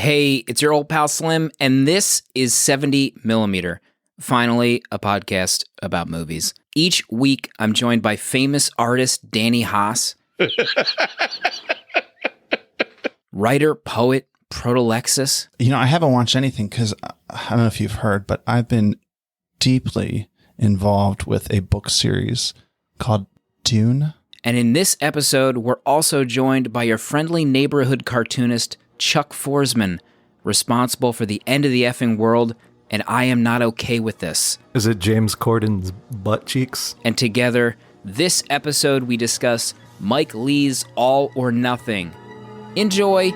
Hey, it's your old pal Slim, and this is 70 Millimeter. Finally, a podcast about movies. Each week, I'm joined by famous artist Danny Haas, writer, poet, Proto. I haven't watched anything because I don't know if you've heard, but I've been deeply involved with a book series called Dune. And in this episode, we're also joined by your friendly neighborhood cartoonist, Chuck Forsman, responsible for the end of the effing world, and I am not okay with this. Is it James Corden's butt cheeks? And together, this episode we discuss Mike Leigh's All or Nothing. Enjoy!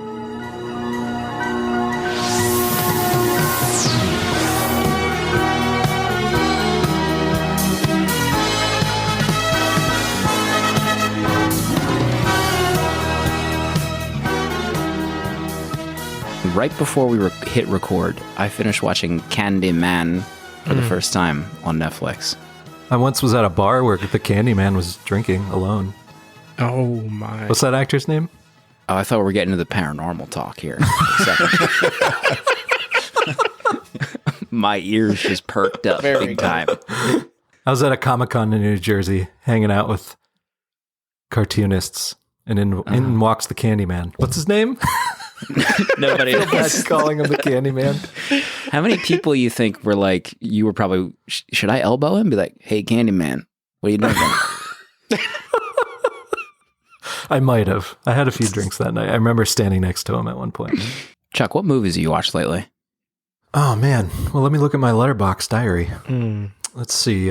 Right before we hit record, I finished watching Candyman for the first time on Netflix. I once was at a bar where the Candyman was drinking alone. Oh my. What's that actor's name? Oh, I thought we were getting into the paranormal talk here. My ears just perked up big time. I was at a Comic-Con in New Jersey hanging out with cartoonists, and in walks the Candyman. What's his name? Nobody knows. Calling him the Candyman. How many people you think were like, you were probably, should I elbow him? Be like, hey, Candyman, what are you doing? I might have. I had a few drinks that night. I remember standing next to him at one point. Chuck, what movies have you watched lately? Oh, man. Well, let me look at my Letterboxd diary. Let's see.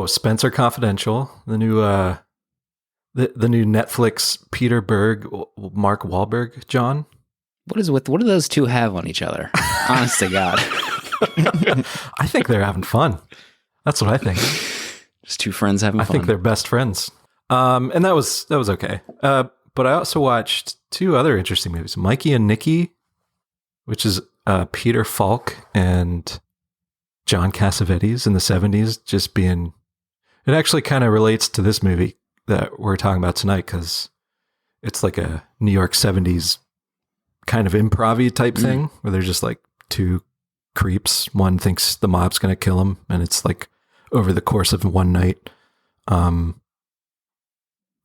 Spencer Confidential, the new Netflix Peter Berg, Mark Wahlberg, John. What do those two have on each other? Honest to God. I think they're having fun. That's what I think. Just two friends having fun. I think they're best friends. And that was okay. But I also watched two other interesting movies. Mikey and Nikki, which is Peter Falk and John Cassavetes in the 70s, just being... It actually kind of relates to this movie that we're talking about tonight, because it's like a New York 70s kind of improv-y type thing where they're just like two creeps. One thinks the mob's going to kill him, and it's like over the course of one night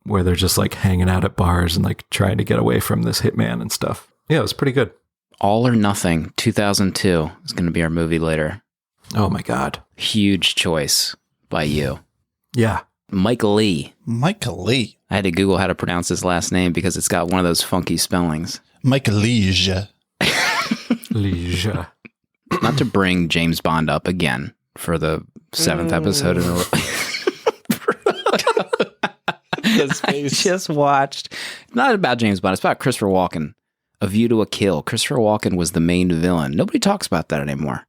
where they're just like hanging out at bars and like trying to get away from this hitman and stuff. Yeah, it was pretty good. All or Nothing, 2002 is going to be our movie later. Oh my God. Huge choice by you. Yeah. Michael Leigh. Michael Leigh. I had to Google how to pronounce his last name because it's got one of those funky spellings. Michael Leigh. Leigh. Not to bring James Bond up again for the 7th episode in a row. I just watched. It's not about James Bond. It's about Christopher Walken. A View to a Kill. Christopher Walken was the main villain. Nobody talks about that anymore.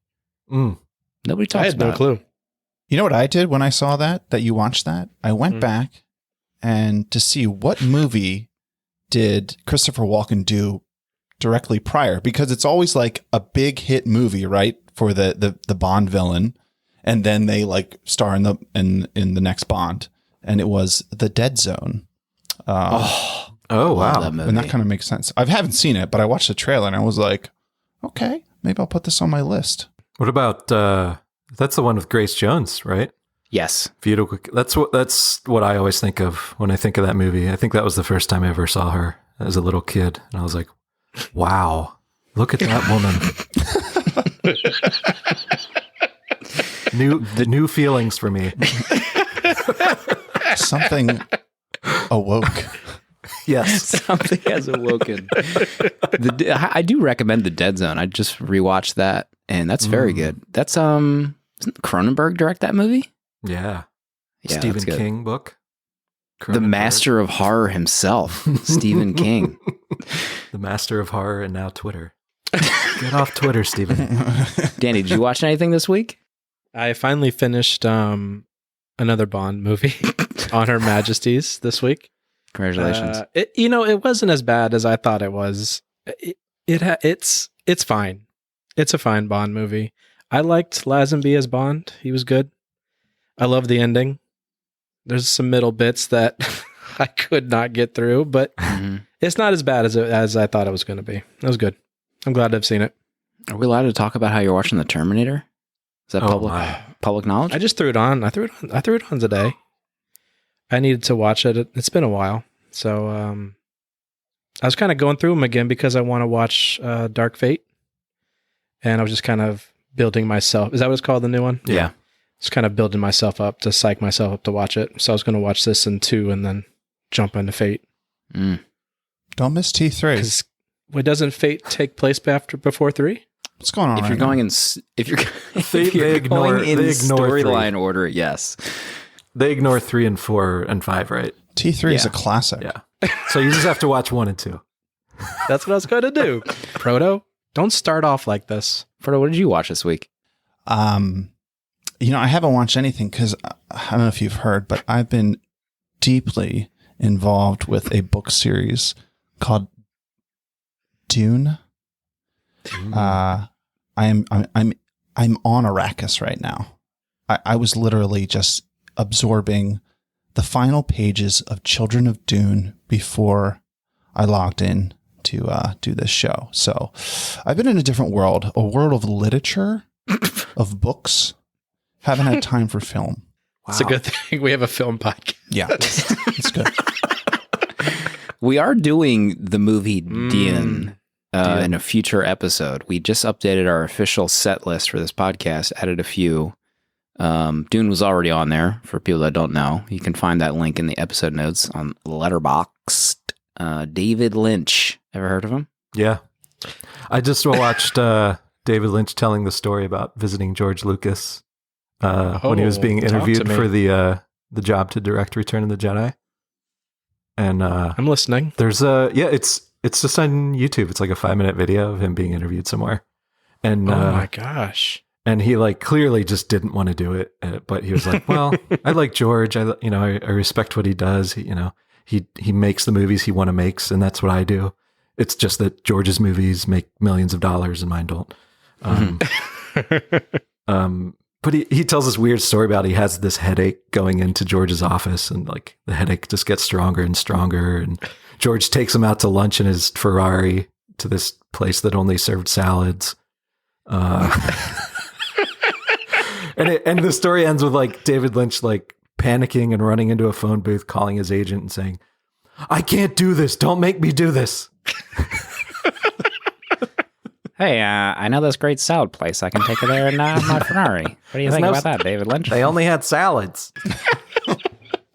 Nobody talks about it. I had no clue. You know what I did when I saw that you watched that? I went back and to see what movie did Christopher Walken do directly prior, because it's always like a big hit movie, right? For the Bond villain. And then they like star in the next Bond. And it was The Dead Zone. Oh, wow. And that kind of makes sense. I haven't seen it, but I watched the trailer and I was like, okay, maybe I'll put this on my list. What about, that's the one with Grace Jones, right? Yes. That's what I always think of when I think of that movie. I think that was the first time I ever saw her as a little kid. And I was like, wow, look at that woman. New feelings for me. Something awoke. Yes. Something has awoken. I do recommend The Dead Zone. I just rewatched that, and that's very good. That's isn't Cronenberg direct that movie? Yeah. Stephen King book. The master of horror himself, Stephen King. The master of horror and now Twitter. Get off Twitter, Stephen. Danny, did you watch anything this week? I finally finished another Bond movie on Her Majesty's this week. Congratulations. It wasn't as bad as I thought it was. It's fine. It's a fine Bond movie. I liked Lazenby as Bond. He was good. I love the ending. There's some middle bits that I could not get through, but it's not as bad as I thought it was going to be. It was good. I'm glad I've seen it. Are we allowed to talk about how you're watching The Terminator? Is that public knowledge? I just threw it on. I threw it on today. I needed to watch it. It's been a while. So I was kind of going through them again because I want to watch Dark Fate. And I was just kind of building myself. Is that what it's called, the new one? Yeah. Just kind of building myself up to psych myself up to watch it. So I was going to watch this in 2 and then jump into Fate. Don't miss T3. Because doesn't Fate take place before 3? What's going on? If you're going in storyline order, yes. They ignore 3 and 4 and 5, right? T3 is a classic. Yeah. So you just have to watch 1 and 2. That's what I was going to do. Proto, don't start off like this. Proto, what did you watch this week? I haven't watched anything because I don't know if you've heard, but I've been deeply involved with a book series called Dune. I'm on Arrakis right now. I was literally just absorbing the final pages of Children of Dune before I logged in to do this show. So I've been in a different world, a world of literature, of books. Haven't had time for film. Wow. It's a good thing we have a film podcast. Yeah, it's good. We are doing the movie Dune in a future episode. We just updated our official set list for this podcast, added a few. Dune was already on there for people that don't know. You can find that link in the episode notes on Letterboxd. David Lynch. Ever heard of him? Yeah. I just watched David Lynch telling the story about visiting George Lucas when he was being interviewed for the job to direct Return of the Jedi. And I'm listening. There's it's just on YouTube. It's like a 5-minute video of him being interviewed somewhere. And oh my gosh. And he clearly just didn't want to do it, but he was like, "Well, I like George. I respect what he does. He makes the movies he makes, and that's what I do. It's just that George's movies make millions of dollars and mine don't." But he tells this weird story about he has this headache going into George's office, and the headache just gets stronger and stronger. And George takes him out to lunch in his Ferrari to this place that only served salads. And the story ends with David Lynch panicking and running into a phone booth, calling his agent and saying, "I can't do this. Don't make me do this." Hey, I know this great salad place. I can take you there in my Ferrari. What do you think about that, David Lynch? They only had salads.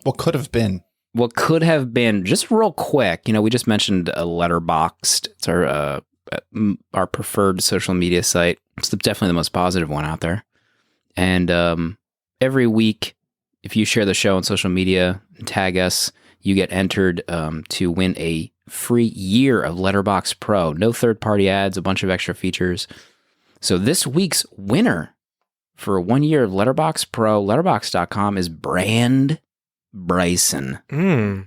What could have been? What could have been, just real quick, we just mentioned Letterboxd. It's our preferred social media site. It's definitely the most positive one out there. And every week, if you share the show on social media and tag us, you get entered to win a free year of Letterboxd Pro. No third-party ads, a bunch of extra features. So this week's winner for 1 year of Letterboxd Pro, letterboxd.com, is Brand Bryson.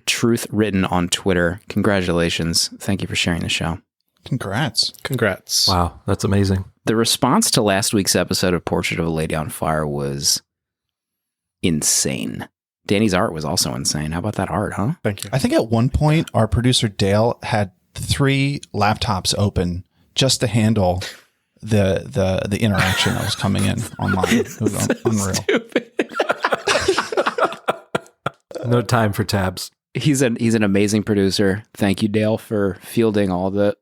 Truth written on Twitter. Congratulations. Thank you for sharing the show. Congrats. Wow, that's amazing. The response to last week's episode of Portrait of a Lady on Fire was insane. Danny's art was also insane. How about that art, huh? Thank you. I think at one point, our producer Dale had 3 laptops open just to handle the interaction that was coming in online. It was unreal. Stupid. No time for tabs. He's an amazing producer. Thank you, Dale, for fielding all the...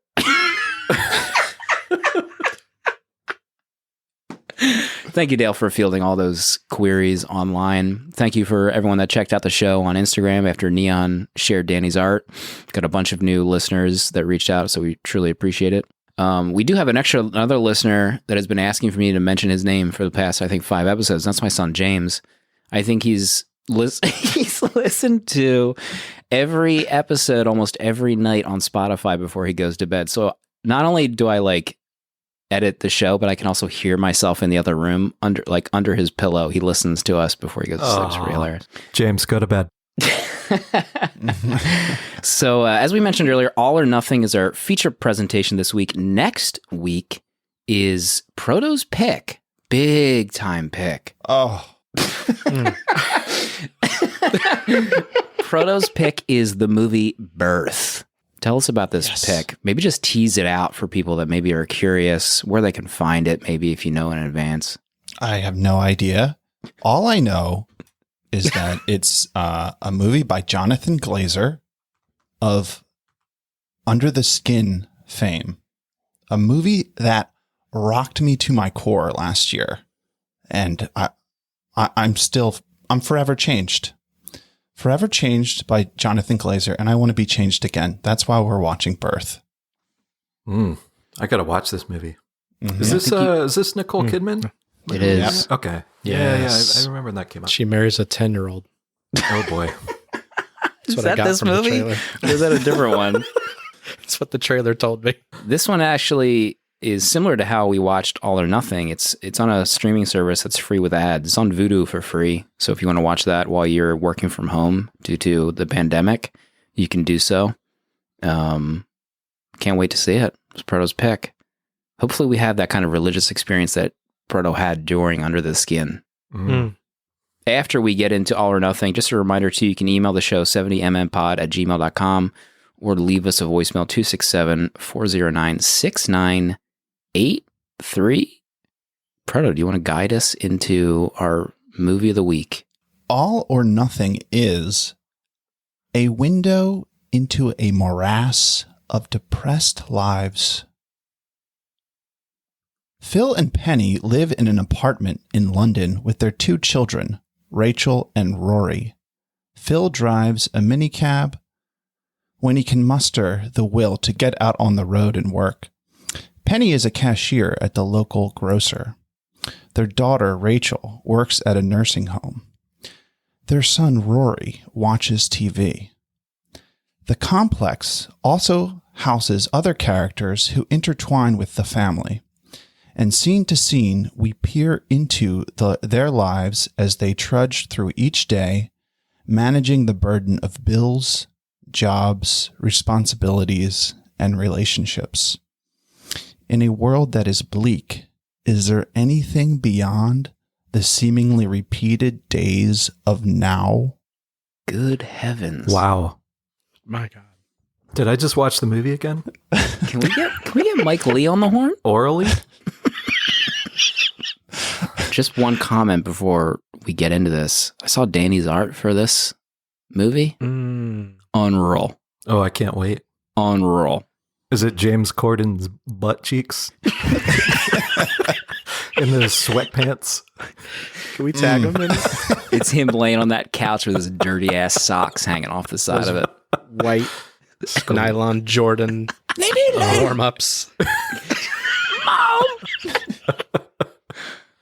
Thank you, Dale, for fielding all those queries online. Thank you for everyone that checked out the show on Instagram after Neon shared Danny's art. Got a bunch of new listeners that reached out, so we truly appreciate it. We do have another listener that has been asking for me to mention his name for the past, I think, 5 episodes. That's my son, James. I think he's listened to every episode almost every night on Spotify before he goes to bed. So not only do I edit the show, but I can also hear myself in the other room under his pillow. He listens to us before he goes to sleep. It's really hilarious. James, go to bed. So as we mentioned earlier, All or Nothing is our feature presentation this week. Next week is Proto's pick. Big time pick. Oh. Proto's pick is the movie Birth. Tell us about this pick. Maybe just tease it out for people that maybe are curious where they can find it, maybe if you know in advance. I have no idea. All I know is that it's a movie by Jonathan Glazer of Under the Skin fame. A movie that rocked me to my core last year. And I'm forever changed. Forever changed by Jonathan Glazer, and I want to be changed again. That's why we're watching Birth. I got to watch this movie. Mm-hmm. Is this Nicole Kidman? It is. Yeah. Okay. Yes. Yeah. I remember when that came out. She marries a 10-year-old. Oh boy. Is that this movie? Or is that a different one? That's what the trailer told me. This one actually is similar to how we watched All or Nothing. It's on a streaming service that's free with ads. It's on Vudu for free. So if you want to watch that while you're working from home due to the pandemic, you can do so. Can't wait to see it. It's Proto's pick. Hopefully we have that kind of religious experience that Proto had during Under the Skin. Mm. After we get into All or Nothing, just a reminder too, you can email the show 70mmpod@gmail.com or leave us a voicemail 267-409-6983. Proto, do you want to guide us into our movie of the week? All or Nothing is a window into a morass of depressed lives. Phil and Penny live in an apartment in London with their 2 children, Rachel and Rory. Phil drives a minicab when he can muster the will to get out on the road and work. Penny is a cashier at the local grocer. Their daughter, Rachel, works at a nursing home. Their son, Rory, watches TV. The complex also houses other characters who intertwine with the family. And scene to scene, we peer into their lives as they trudge through each day, managing the burden of bills, jobs, responsibilities, and relationships. In a world that is bleak, is there anything beyond the seemingly repeated days of now? Good heavens. Wow. My God. Did I just watch the movie again? Can we get Mike Leigh on the horn? Orally? Just one comment before we get into this. I saw Danny's art for this movie. Unreal. Oh, I can't wait. Unreal. Is it James Corden's butt cheeks? In the sweatpants? Can we tag him in? It's him laying on that couch with his dirty ass socks hanging off the side of it. White nylon Jordan warm-ups.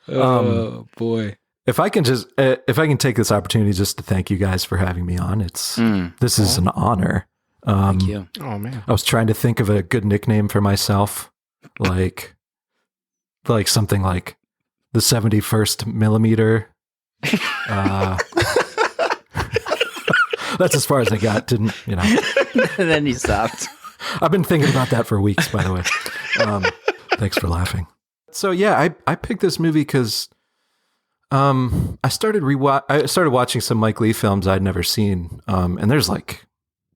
Oh boy. If I can take this opportunity just to thank you guys for having me on, this is an honor. Thank you. Oh man. I was trying to think of a good nickname for myself, like something like the 71st millimeter. That's as far as I got. Didn't you know? And then he stopped. I've been thinking about that for weeks, by the way. Thanks for laughing. So yeah, I picked this movie because I started watching some Mike Leigh films I'd never seen, and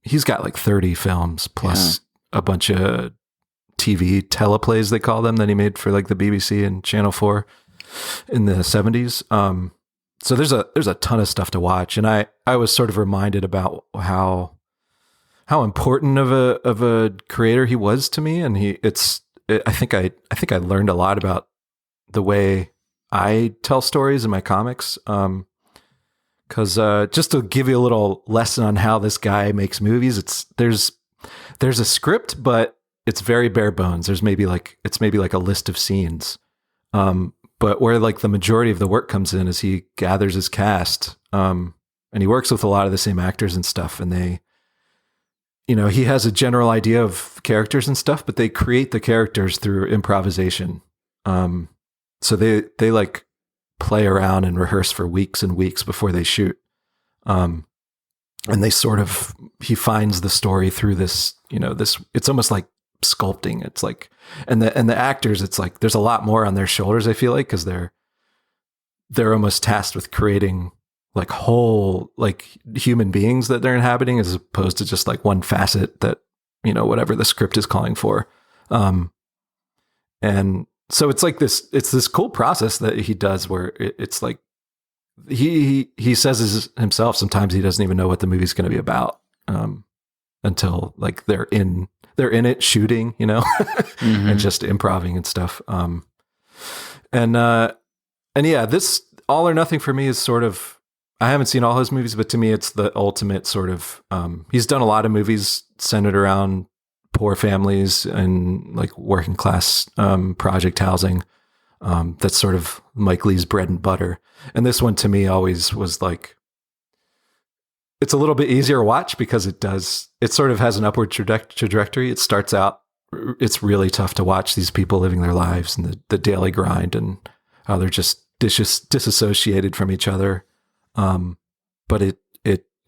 he's got like 30 films plus a bunch of TV teleplays, they call them, that he made for like the BBC and Channel 4 in the 70s. So there's a ton of stuff to watch, and I was sort of reminded about how important of a creator he was to me, and I think I learned a lot about the way I tell stories in my comics. Because just to give you a little lesson on how this guy makes movies, there's a script, but it's very bare bones. There's maybe like a list of scenes. But where like the majority of the work comes in is he gathers his cast, and he works with a lot of the same actors and stuff, and they, he has a general idea of characters and stuff, but they create the characters through improvisation. So they like play around and rehearse for weeks and weeks before they shoot. And he finds the story through this, it's almost like sculpting. It's like, and the actors, it's like, there's a lot more on their shoulders, I feel like, cause they're almost tasked with creating like whole like human beings that they're inhabiting, as opposed to just like one facet that, you know, whatever the script is calling for. And so it's like this cool process that he does where it's like he says himself sometimes he doesn't even know what the movie's going to be about until like they're in it shooting, you know, and just improvising and stuff. And yeah, this All or Nothing for me is sort of, I haven't seen all his movies, but to me, it's the ultimate sort of, he's done a lot of movies centered around poor families and like working class project housing. That's sort of Mike Leigh's bread and butter. And this one to me always was like, it's a little bit easier to watch because it sort of has an upward trajectory. It starts out, it's really tough to watch these people living their lives and the daily grind and how they're just disassociated from each other. But it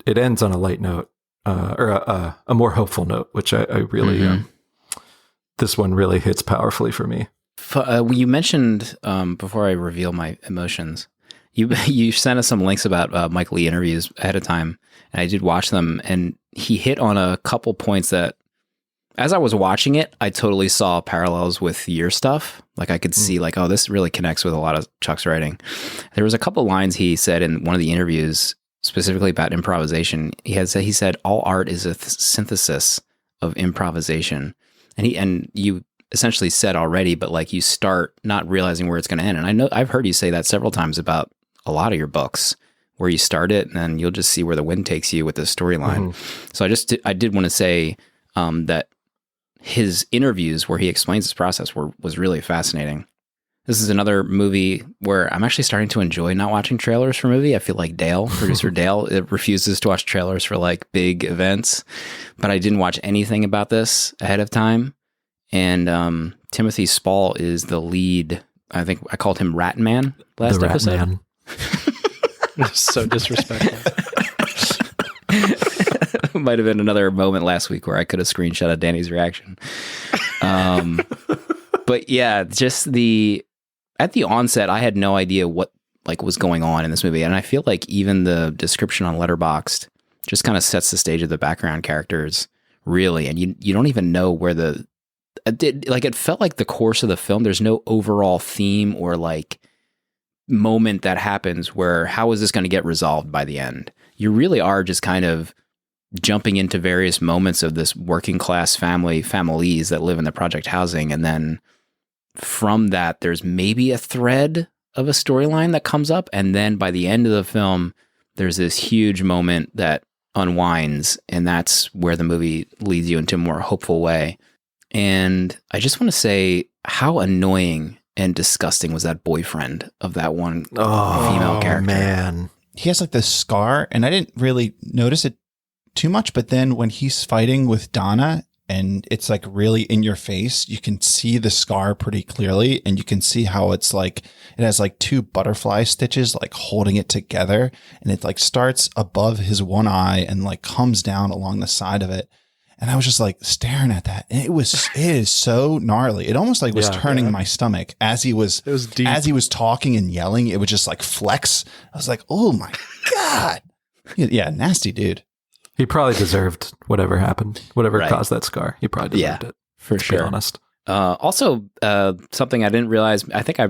ends on a light note, or a more hopeful note, which I really, this one really hits powerfully for me. You mentioned, before I reveal my emotions, you sent us some links about Mike Leigh interviews ahead of time, and I did watch them, and he hit on a couple points that, as I was watching it, I totally saw parallels with your stuff. Like I could see like, oh, this really connects with a lot of Chuck's writing. There was a couple lines he said in one of the interviews specifically about improvisation. He said, all art is a synthesis of improvisation. And you essentially said already, but like you start not realizing where it's going to end. And I know I've heard you say that several times about a lot of your books, where you start it and then you'll just see where the wind takes you with the storyline. So I did want to say that his interviews where he explains his process was really fascinating. This is another movie where I'm actually starting to enjoy not watching trailers for movie. I feel like producer Dale, it refuses to watch trailers for like big events, but I didn't watch anything about this ahead of time. And Timothy Spall is the lead. I think I called him Rat Man last episode. Man. So disrespectful. Might have been another moment last week where I could have screenshotted Danny's reaction. But yeah, just at the onset, I had no idea what like was going on in this movie. And I feel like even the description on Letterboxd just kind of sets the stage of the background characters, really. And you don't even know where it felt like the course of the film, there's no overall theme or like moment that happens where how is this going to get resolved by the end? You really are just kind of jumping into various moments of this working class families that live in the project housing. And then from that, there's maybe a thread of a storyline that comes up. And then by the end of the film, there's this huge moment that unwinds. And that's where the movie leads you into a more hopeful way. And I just want to say how annoying and disgusting was that boyfriend of that one female character. Man. He has like this scar, and I didn't really notice it too much, but then when he's fighting with Donna and it's like really in your face, you can see the scar pretty clearly, and you can see how it's like it has like two butterfly stitches like holding it together, and it like starts above his one eye and like comes down along the side of it. And I was just like staring at that, and it is so gnarly. It almost like was turning my stomach as he was talking and yelling. It would just like flex. I was like, oh my God. Yeah. Nasty dude. He probably deserved whatever happened, whatever caused that scar. He probably deserved it. For sure. To be honest. Also, something I didn't realize, I think I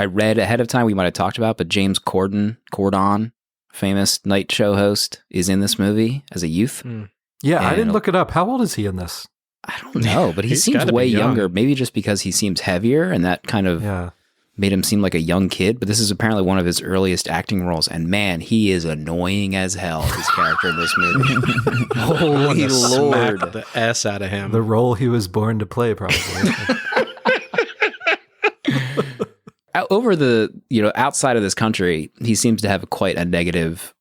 read ahead of time, we might have talked about, but James Corden, famous night show host, is in this movie as a youth. Yeah, and I didn't look it up. How old is he in this? I don't know, but he seems way younger. Maybe just because he seems heavier, and that kind of made him seem like a young kid. But this is apparently one of his earliest acting roles. And man, he is annoying as hell, his character in this movie. Holy Lord. Smack the S out of him. The role he was born to play, probably. Over outside of this country, he seems to have quite a negative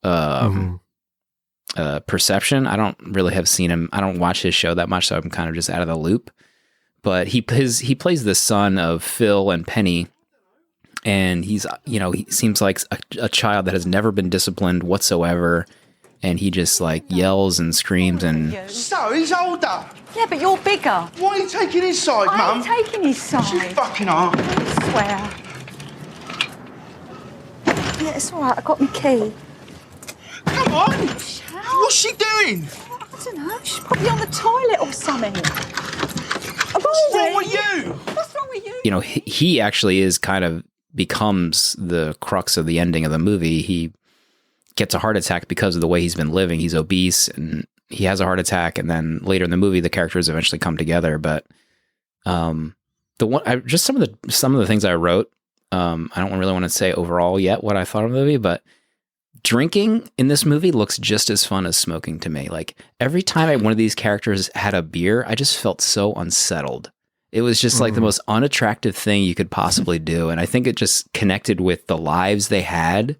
perception. I don't really have seen him. I don't watch his show that much, so I'm kind of just out of the loop. But he plays the son of Phil and Penny, and he seems like a child that has never been disciplined whatsoever, and he just like yells and screams and. So he's older. Yeah, but you're bigger. Why are you taking his side, Mum? I'm taking his side. You fucking are. I swear. Yeah, it's all right. I got my key. on? What's she doing? I don't know. She's probably on the toilet or something. What's wrong with you? What's wrong with you? You know, he actually is kind of becomes the crux of the ending of the movie. He gets a heart attack because of the way he's been living. He's obese and he has a heart attack. And then later in the movie, the characters eventually come together. But some of the things I wrote, I don't really want to say overall yet what I thought of the movie, but drinking in this movie looks just as fun as smoking to me. Like every time one of these characters had a beer, I just felt so unsettled. It was just like the most unattractive thing you could possibly do. And I think it just connected with the lives they had.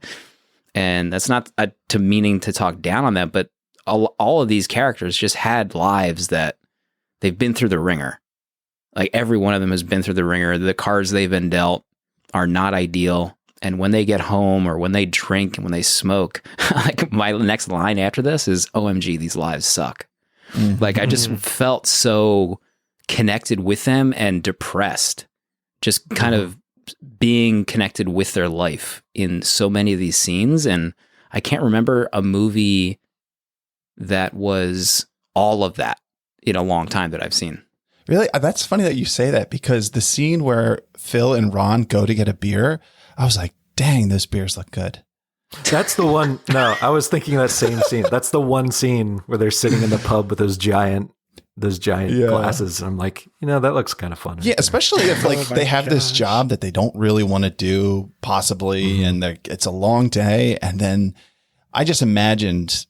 And that's not to meaning to talk down on them, but all of these characters just had lives that they've been through the ringer. Like every one of them has been through the ringer. The cards they've been dealt are not ideal. And when they get home or when they drink and when they smoke, like my next line after this is, OMG, these lives suck. Like I just felt so connected with them and depressed, just kind of being connected with their life in so many of these scenes. And I can't remember a movie that was all of that in a long time that I've seen. Really? That's funny that you say that, because the scene where Phil and Ron go to get a beer, I was like, dang, those beers look good. That's the one. No, I was thinking that same scene. That's the one scene where they're sitting in the pub with those giant glasses. And I'm like, that looks kind of fun. Yeah, especially if like they have this job that they don't really want to do, possibly, and it's a long day. And then I just imagined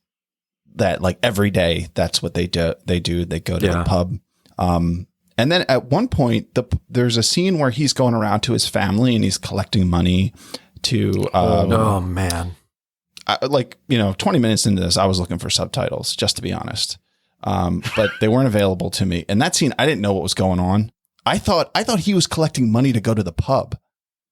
that like every day that's what they do. They go to the pub. And then at one point, there's a scene where he's going around to his family and he's collecting money to. Oh man! 20 minutes into this, I was looking for subtitles, just to be honest. But they weren't available to me. And that scene, I didn't know what was going on. I thought he was collecting money to go to the pub.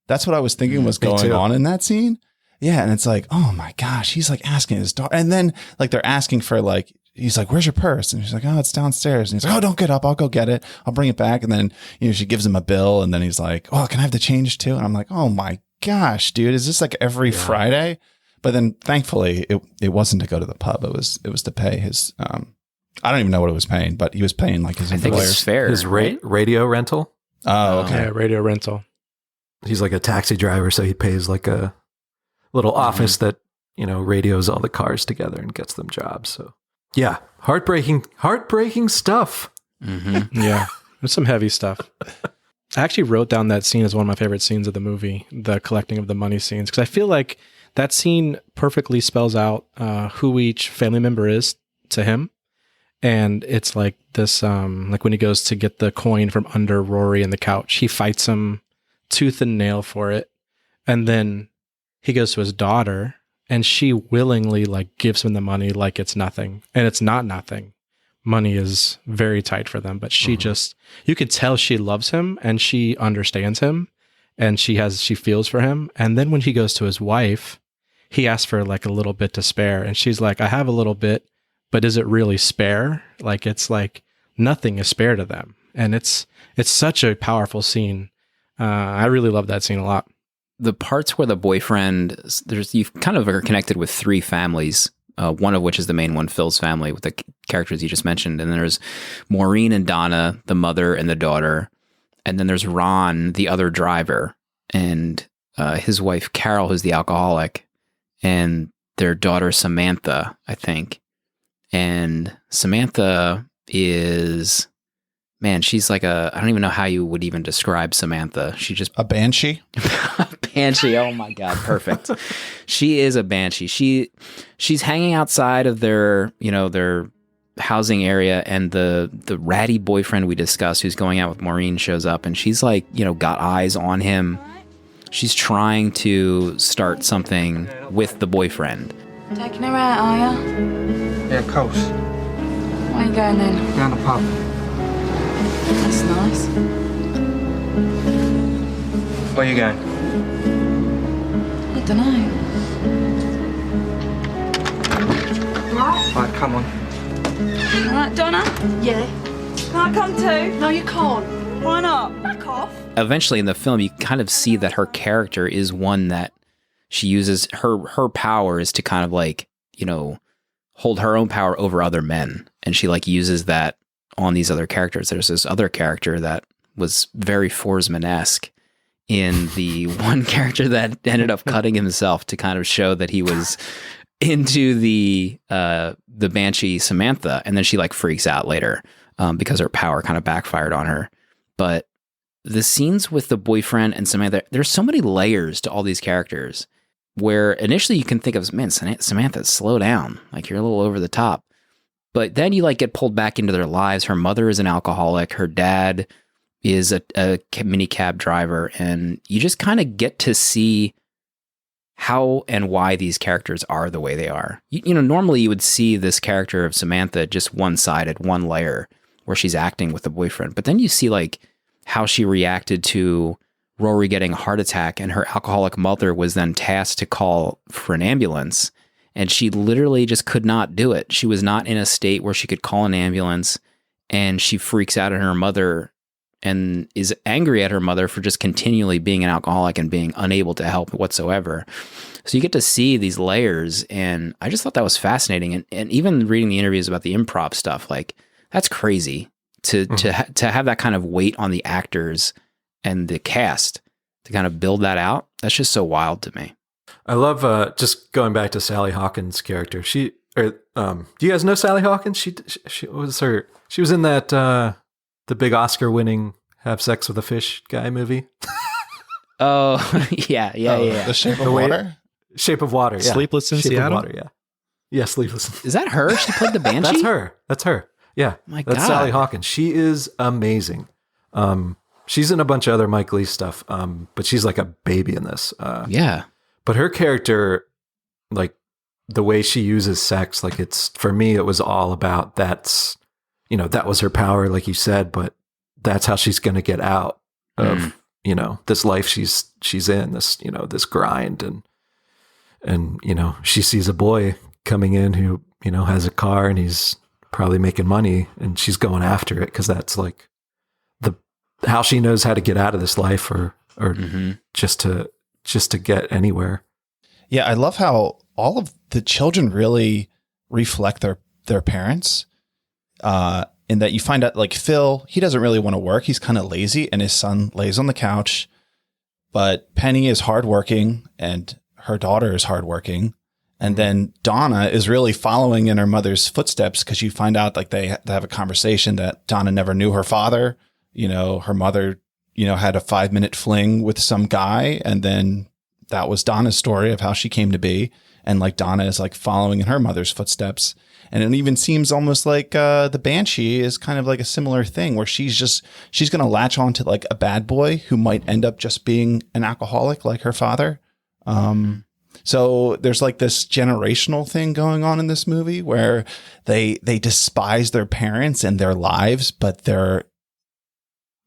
That's what I was thinking was going on in that scene. Yeah, and it's like, oh my gosh, he's like asking his daughter, and then like they're asking for like. He's like, where's your purse? And she's like, oh, it's downstairs. And he's like, oh, don't get up. I'll go get it. I'll bring it back. And then, she gives him a bill. And then he's like, oh, can I have the change too? And I'm like, oh my gosh, dude, is this like every Friday? But then thankfully it wasn't to go to the pub. It was to pay his, I don't even know what it was paying, but he was paying like his employer's. I think it's fair. His radio rental. Oh, okay. Yeah, radio rental. He's like a taxi driver. So he pays like a little office that, radios all the cars together and gets them jobs. So. Yeah, heartbreaking stuff. Yeah, there's some heavy stuff. I actually wrote down that scene as one of my favorite scenes of the movie, the collecting of the money scenes, because I feel like that scene perfectly spells out who each family member is to him. And it's like this, like when he goes to get the coin from under Rory in the couch, he fights him tooth and nail for it. And then he goes to his daughter, and she willingly like gives him the money like it's nothing. And it's not nothing. Money is very tight for them, but she just, you could tell she loves him and she understands him and she feels for him. And then when he goes to his wife, he asks for like a little bit to spare. And she's like, I have a little bit, but is it really spare? Like, it's like nothing is spare to them. And it's such a powerful scene. I really love that scene a lot. The parts where the boyfriend, you kind of are connected with three families, one of which is the main one, Phil's family, with the characters you just mentioned. And then there's Maureen and Donna, the mother and the daughter. And then there's Ron, the other driver, and his wife, Carol, who's the alcoholic, and their daughter, Samantha, I think. And Samantha is... Man, she's like I don't even know how you would even describe Samantha. She just... A banshee? A banshee. Oh my God. Perfect. She is a banshee. She's hanging outside of their housing area, and the ratty boyfriend we discussed who's going out with Maureen shows up, and she's like, got eyes on him. She's trying to start something with the boyfriend. Taking her out, are you? Yeah, of course. Where are you going then? Down the pub. That's nice. Where are you going? I don't know. Right, come on. All right, Donna? Yeah. Can I come too? No, you can't. Why not? Back off. Eventually in the film, you kind of see that her character is one that she uses her power is to kind of like, hold her own power over other men. And she like uses that on these other characters. There's this other character that was very Forsman-esque in the one character that ended up cutting himself to kind of show that he was into the Banshee Samantha. And then she like freaks out later because her power kind of backfired on her. But the scenes with the boyfriend and Samantha, there's so many layers to all these characters where initially you can think of, man, Samantha, slow down. Like you're a little over the top. But then you like get pulled back into their lives. Her mother is an alcoholic. Her dad is a mini cab driver. And you just kind of get to see how and why these characters are the way they are. Normally you would see this character of Samantha just one-sided, one layer where she's acting with the boyfriend. But then you see like how she reacted to Rory getting a heart attack, and her alcoholic mother was then tasked to call for an ambulance. And she literally just could not do it. She was not in a state where she could call an ambulance, and she freaks out at her mother and is angry at her mother for just continually being an alcoholic and being unable to help whatsoever. So you get to see these layers, and I just thought that was fascinating. And even reading the interviews about the improv stuff, like that's crazy to have that kind of weight on the actors and the cast to kind of build that out. That's just so wild to me. I love just going back to Sally Hawkins' character. Do you guys know Sally Hawkins? She was in that the big Oscar-winning Have Sex with a Fish guy movie. Oh yeah. The Shape of Water. Shape of Water. Yeah. Sleepless in Shape Seattle. of Water, yeah, Sleepless. Is that her? She played the Banshee? That's her. Yeah, My that's God. Sally Hawkins. She is amazing. She's in a bunch of other Mike Leigh stuff, but she's like a baby in this. Yeah. But her character, like the way she uses sex, like for me, it was all about that was her power, like you said, but that's how she's going to get out of, this life she's in, this, this grind. And, she sees a boy coming in who, has a car and he's probably making money, and she's going after it because that's like how she knows how to get out of this life or just to get anywhere. Yeah, I love how all of the children really reflect their parents. In that you find out like Phil, he doesn't really want to work. He's kind of lazy, and his son lays on the couch. But Penny is hardworking, and her daughter is hardworking. And then Donna is really following in her mother's footsteps, because you find out like they have a conversation that Donna never knew her father. Her mother, had a 5-minute fling with some guy, and then that was Donna's story of how she came to be. And like Donna is like following in her mother's footsteps. And it even seems almost like the Banshee is kind of like a similar thing, where she's going to latch on to like a bad boy who might end up just being an alcoholic like her father. So there's like this generational thing going on in this movie where they despise their parents and their lives, but they're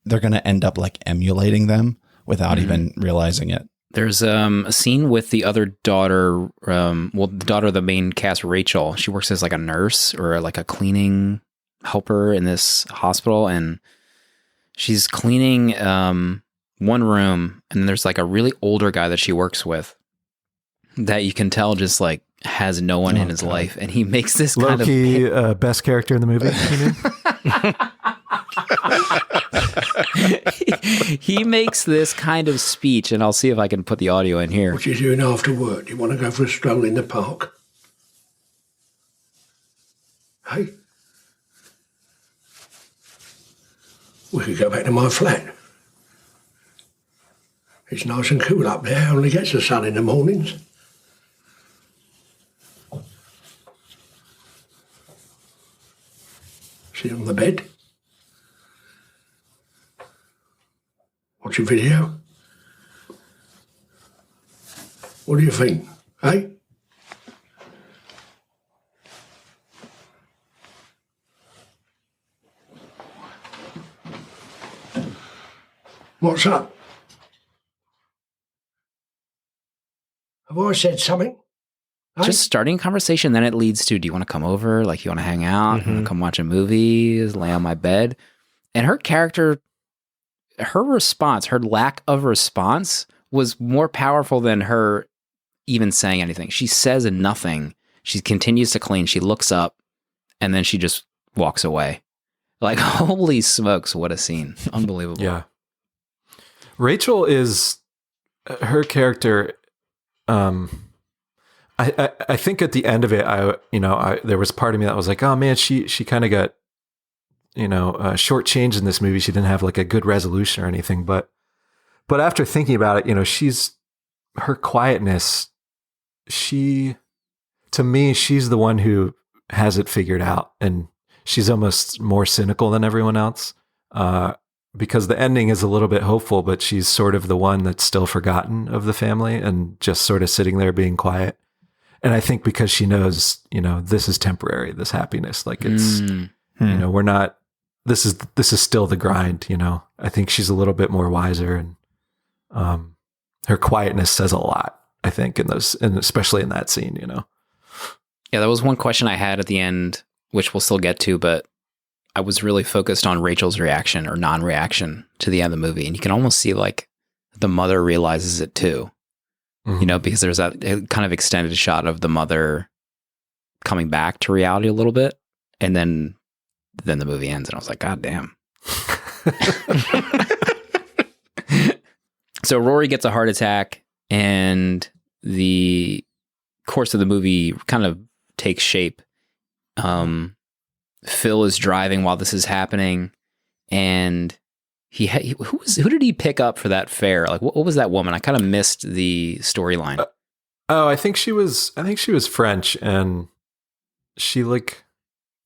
going to end up like emulating them without even realizing it. There's a scene with the other daughter, the daughter of the main cast, Rachel. She works as like a nurse or like a cleaning helper in this hospital, and she's cleaning one room, and there's like a really older guy that she works with that you can tell just like has no one in his life, and he makes this kind of low-key best character in the movie. He makes this kind of speech, and I'll see if I can put the audio in here. What are you doing after work? Do you want to go for a stroll in the park? Hey? We could go back to my flat. It's nice and cool up there. Only gets the sun in the mornings. Sit on the bed. Watch a video. What do you think, eh? What's up? Have I said something? Eh? Just starting a conversation, then it leads to, do you want to come over? Like, you want to hang out? You want to come watch a movie? Lay on my bed? And her character, her response, her lack of response was more powerful than her even saying anything. She says nothing. She continues to clean. She looks up and then she just walks away. Like, holy smokes, what a scene. Unbelievable. Yeah. Rachel is her character. I think at the end of it, there was part of me that was like, oh man, she kind of got, shortchanged in this movie. She didn't have like a good resolution or anything, but after thinking about it, her quietness, to me, she's the one who has it figured out, and she's almost more cynical than everyone else, because the ending is a little bit hopeful, but she's sort of the one that's still forgotten of the family and just sort of sitting there being quiet. And I think because she knows, this is temporary, this happiness, like it's, we're not, this is still the grind, I think she's a little bit more wiser, and her quietness says a lot, I think, and especially in that scene, Yeah, that was one question I had at the end, which we'll still get to, but I was really focused on Rachel's reaction or non-reaction to the end of the movie. And you can almost see like the mother realizes it too, because there's that kind of extended shot of the mother coming back to reality a little bit. And then the movie ends and I was like, God damn. So Rory gets a heart attack and the course of the movie kind of takes shape. Phil is driving while this is happening, and who did he pick up for that fare? Like, what was that woman? I kind of missed the storyline. I think she was French, and she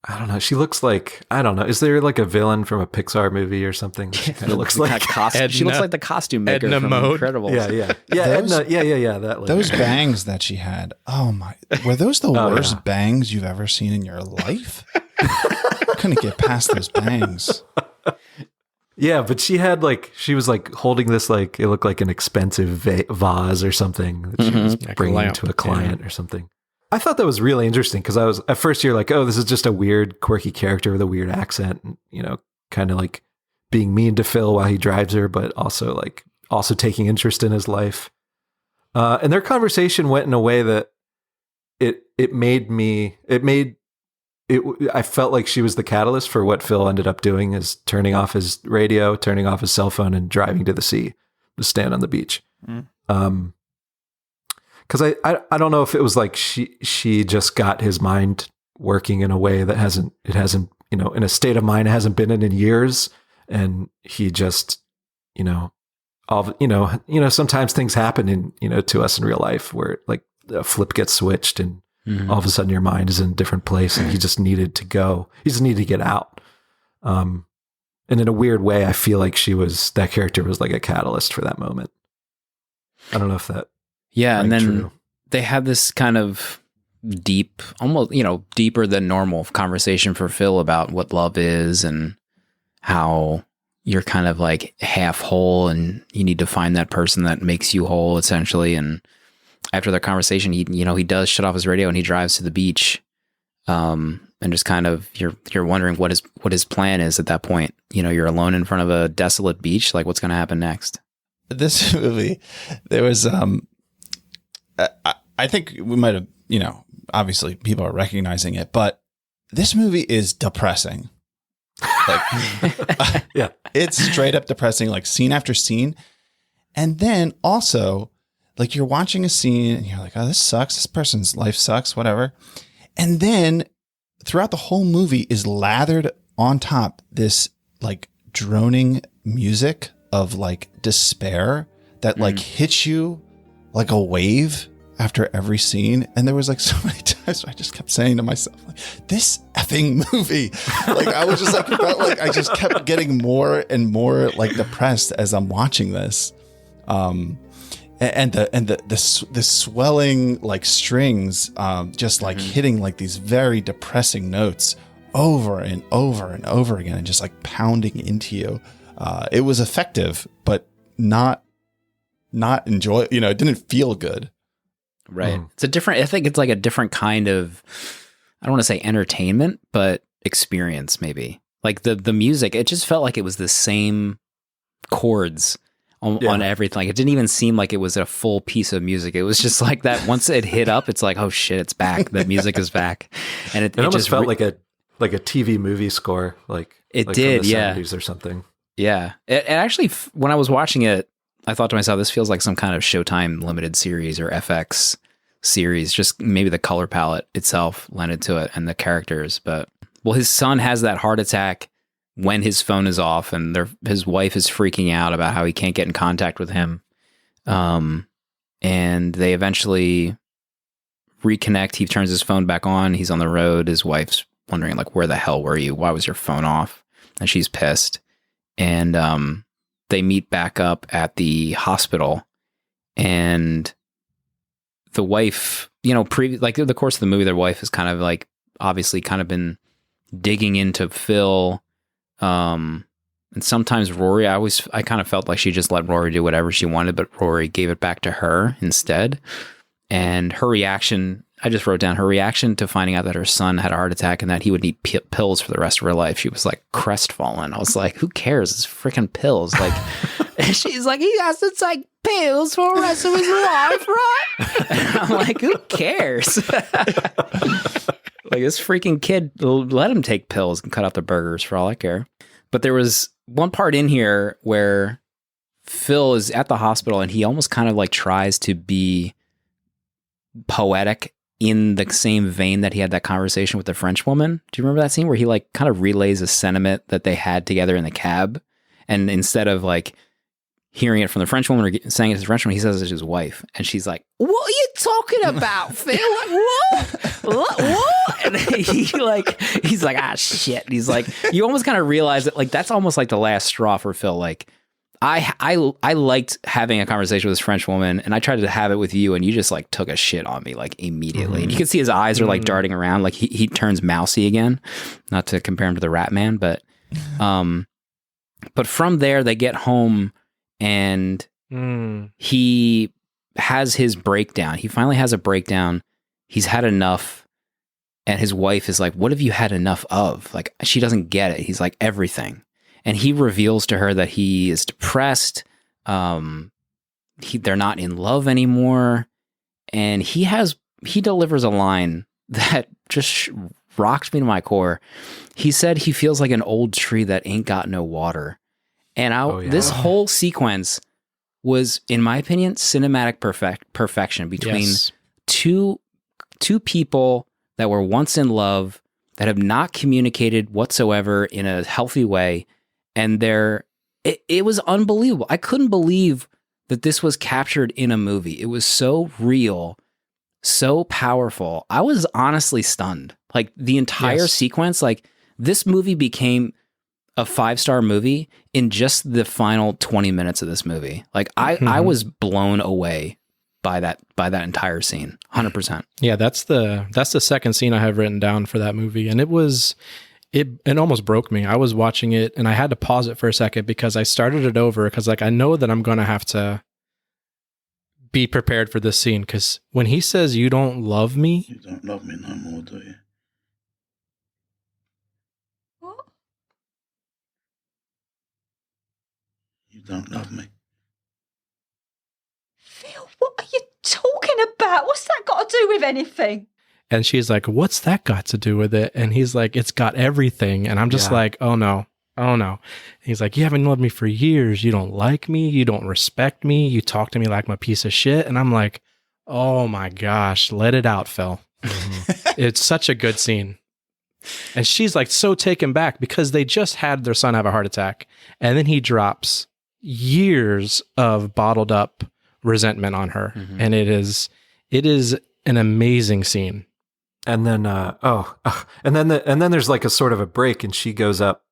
I don't know. She looks like, I don't know. Is there like a villain from a Pixar movie or something? She kind of looks like she looks like the costume maker Edna from Mode. Incredibles. Yeah. Edna, yeah. That lady. Those bangs that she had. Oh my! Were those the worst bangs you've ever seen in your life? I couldn't get past those bangs. Yeah, but she was like holding this, like, it looked like an expensive vase or something that she was bringing to a client or something. I thought that was really interesting because I was, at first you're like, oh, this is just a weird, quirky character with a weird accent, and, kind of like being mean to Phil while he drives her, but also taking interest in his life. And their conversation went in a way that I felt like she was the catalyst for what Phil ended up doing, is turning off his radio, turning off his cell phone, and driving to the sea to stand on the beach. Because I don't know if it was like she just got his mind working in a way that hasn't in a state of mind it hasn't been in years, and he just sometimes things happen in to us in real life where like a flip gets switched and all of a sudden your mind is in a different place, and he just needed to go. He just needed to get out. And in a weird way, I feel like that character was like a catalyst for that moment. I don't know if that. Yeah. And then true. They had this kind of deep, almost, deeper than normal conversation for Phil about what love is and how you're kind of like half whole and you need to find that person that makes you whole, essentially. And after their conversation, he does shut off his radio and he drives to the beach. And just kind of, you're wondering what his plan is at that point. You're alone in front of a desolate beach. Like, what's going to happen next? This movie, there was, I think we might have, obviously people are recognizing it, but this movie is depressing. Like, yeah, it's straight up depressing, like scene after scene. And then also, like, you're watching a scene and you're like, oh, this sucks. This person's life sucks, whatever. And then throughout the whole movie is lathered on top this like droning music of like despair that like hits you like a wave after every scene. And there was like so many times where I just kept saying to myself, like, this effing movie. Like, I was just like, felt like I just kept getting more and more like depressed as I'm watching this. And the swelling like strings, just like hitting like these very depressing notes over and over and over again, and just like pounding into you. It was effective, but not enjoy. It didn't feel good. Right. It's I think it's like a different kind of, I don't want to say entertainment, but experience maybe. Like the music, it just felt like it was the same chords on everything. Like, it didn't even seem like it was a full piece of music. It was just like that. Once it hit up, it's like, oh shit, it's back. The music is back, and it almost just felt like a TV movie score, like it like did, from the yeah, 70s or something. yeah. It actually, when I was watching it, I thought to myself, this feels like some kind of Showtime limited series or FX series. Just maybe the color palette itself lent to it and the characters. But well, his son has that heart attack when his phone is off, and his wife is freaking out about how he can't get in contact with him. And they eventually reconnect. He turns his phone back on. He's on the road. His wife's wondering, like, where the hell were you? Why was your phone off? And she's pissed. And they meet back up at the hospital. And the wife, like the course of the movie, their wife has kind of like obviously kind of been digging into Phil. And sometimes Rory, I kind of felt like she just let Rory do whatever she wanted, but Rory gave it back to her instead. And her reaction, I just wrote down her reaction to finding out that her son had a heart attack and that he would need pills for the rest of her life. She was like crestfallen. I was like, who cares? It's freaking pills. Like, and she's like, he has to take pills for the rest of his life, right? And I'm like, who cares? Like, this freaking kid, let him take pills and cut out the burgers for all I care. But there was one part in here where Phil is at the hospital and he almost kind of like tries to be poetic in the same vein that he had that conversation with the French woman. Do you remember that scene where he like kind of relays a sentiment that they had together in the cab? And instead of like hearing it from the French woman or saying it to the French woman, he says it to his wife. And she's like, what are you talking about, Phil? What? And he's like, ah, shit. And he's like, you almost kind of realize that like, that's almost like the last straw for Phil. Like, I liked having a conversation with this French woman, and I tried to have it with you, and you just like took a shit on me like immediately. And you can see his eyes are like darting around, like he turns mousy again. Not to compare him to the Rat Man, but from there they get home and he has his breakdown. He finally has a breakdown. He's had enough, and his wife is like, "What have you had enough of?" Like, she doesn't get it. He's like, everything. And he reveals to her that he is depressed. They're not in love anymore. And he delivers a line that just rocked me to my core. He said he feels like an old tree that ain't got no water. And this whole sequence was, in my opinion, cinematic perfection between two people that were once in love, that have not communicated whatsoever in a healthy way. And it was unbelievable. I couldn't believe that this was captured in a movie. It was so real, so powerful. I was honestly stunned. Like, the entire sequence, like, this movie became a 5-star movie in just the final 20 minutes of this movie. Like, I was blown away by that entire scene. 100%. Yeah, that's the second scene I have written down for that movie. And it almost broke me. I was watching it and I had to pause it for a second because I started it over because, like, I know that I'm going to have to be prepared for this scene, because when he says, "You don't love me," you don't love me no more, do you? What? You don't love me. Phil, what are you talking about? What's that got to do with anything? and she's like, "What's that got to do with it?" And he's like, "It's got everything." And I'm just like, "Oh no. Oh no." He's like, "You haven't loved me for years. You don't like me. You don't respect me. You talk to me like I'm a piece of shit." And I'm like, "Oh my gosh, let it out, Phil." It's such a good scene. And she's like so taken back because they just had their son have a heart attack. And then he drops years of bottled up resentment on her. Mm-hmm. And it is an amazing scene. And then, and then there's like a sort of a break, and she goes up.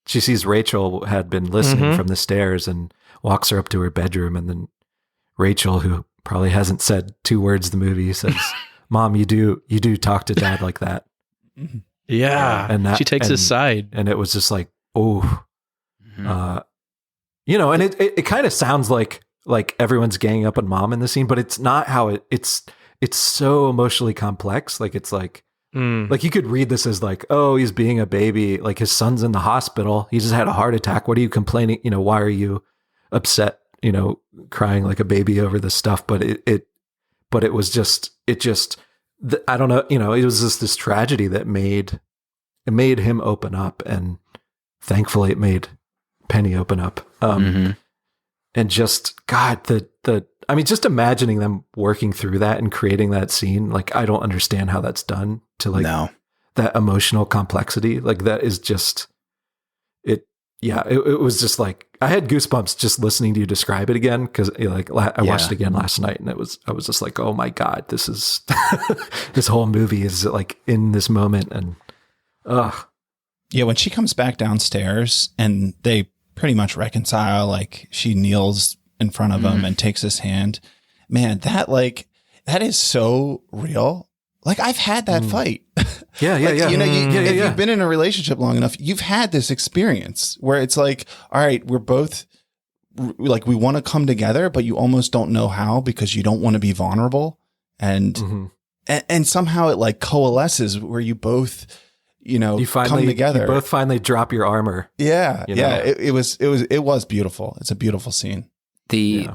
She sees Rachel had been listening from the stairs and walks her up to her bedroom. And then Rachel, who probably hasn't said 2 words in the movie, says, "Mom, you do talk to Dad like that." Yeah. And she takes his side. And it was just like, oh, and it kind of sounds like everyone's ganging up on Mom in the scene, but it's not how it's so emotionally complex. Like, it's like you could read this as like, oh, he's being a baby. Like, his son's in the hospital. He just had a heart attack. What are you complaining? Why are you upset? crying like a baby over this stuff, but it was just, I don't know, it was just this tragedy that made him open up, and thankfully it made Penny open up. And just, God, just imagining them working through that and creating that scene, like, I don't understand how that's done to that emotional complexity. Like, that is just, it was just like, I had goosebumps just listening to you describe it again. Cause I watched it again last night, and I was just like, oh my God, this is, this whole movie is like in this moment. And, yeah, when she comes back downstairs and they pretty much reconcile, like she kneels in front of him and takes his hand, man, that is so real. Like, I've had that fight. Yeah. If you've been in a relationship long enough, you've had this experience where it's like, all right, we're both like, we want to come together, but you almost don't know how because you don't want to be vulnerable. And, and somehow it like coalesces where you both, you finally come together. You both finally drop your armor. Yeah. Yeah. It was beautiful. It's a beautiful scene. The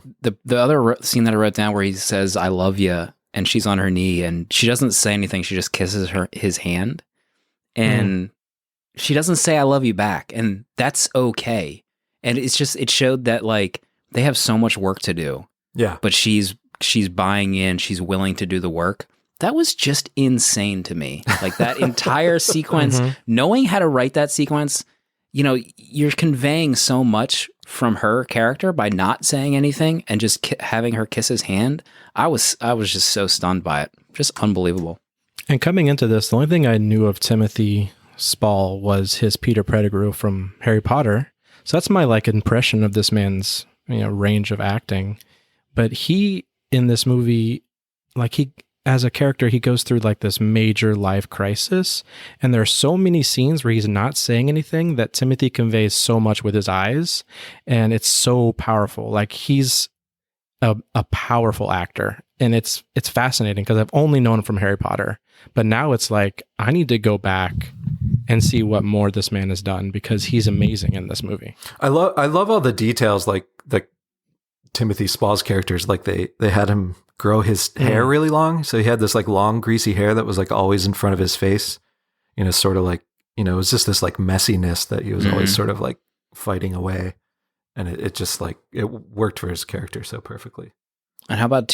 other scene that I wrote down where he says, I love you, and she's on her knee and she doesn't say anything. She just kisses his hand, and she doesn't say, I love you back. And that's okay. And it showed that like they have so much work to do. Yeah. But she's buying in, she's willing to do the work. That was just insane to me. Like that entire sequence, knowing how to write that sequence, you're conveying so much from her character by not saying anything and just having her kiss his hand. I was just so stunned by it. Just unbelievable. And coming into this, the only thing I knew of Timothy Spall was his Peter Pettigrew from Harry Potter. So that's my like impression of this man's, range of acting. But he, in this movie, like as a character, he goes through like this major life crisis, and there are so many scenes where he's not saying anything that Timothy conveys so much with his eyes, and it's so powerful. Like he's a powerful actor, and it's fascinating because I've only known him from Harry Potter, but now it's like I need to go back and see what more this man has done because he's amazing in this movie. I love all the details, like Timothy Spall's characters, like they had him grow his hair really long. So he had this like long greasy hair that was like always in front of his face, sort of like, it was just this like messiness that he was always sort of like fighting away. And it just like, it worked for his character so perfectly. And how about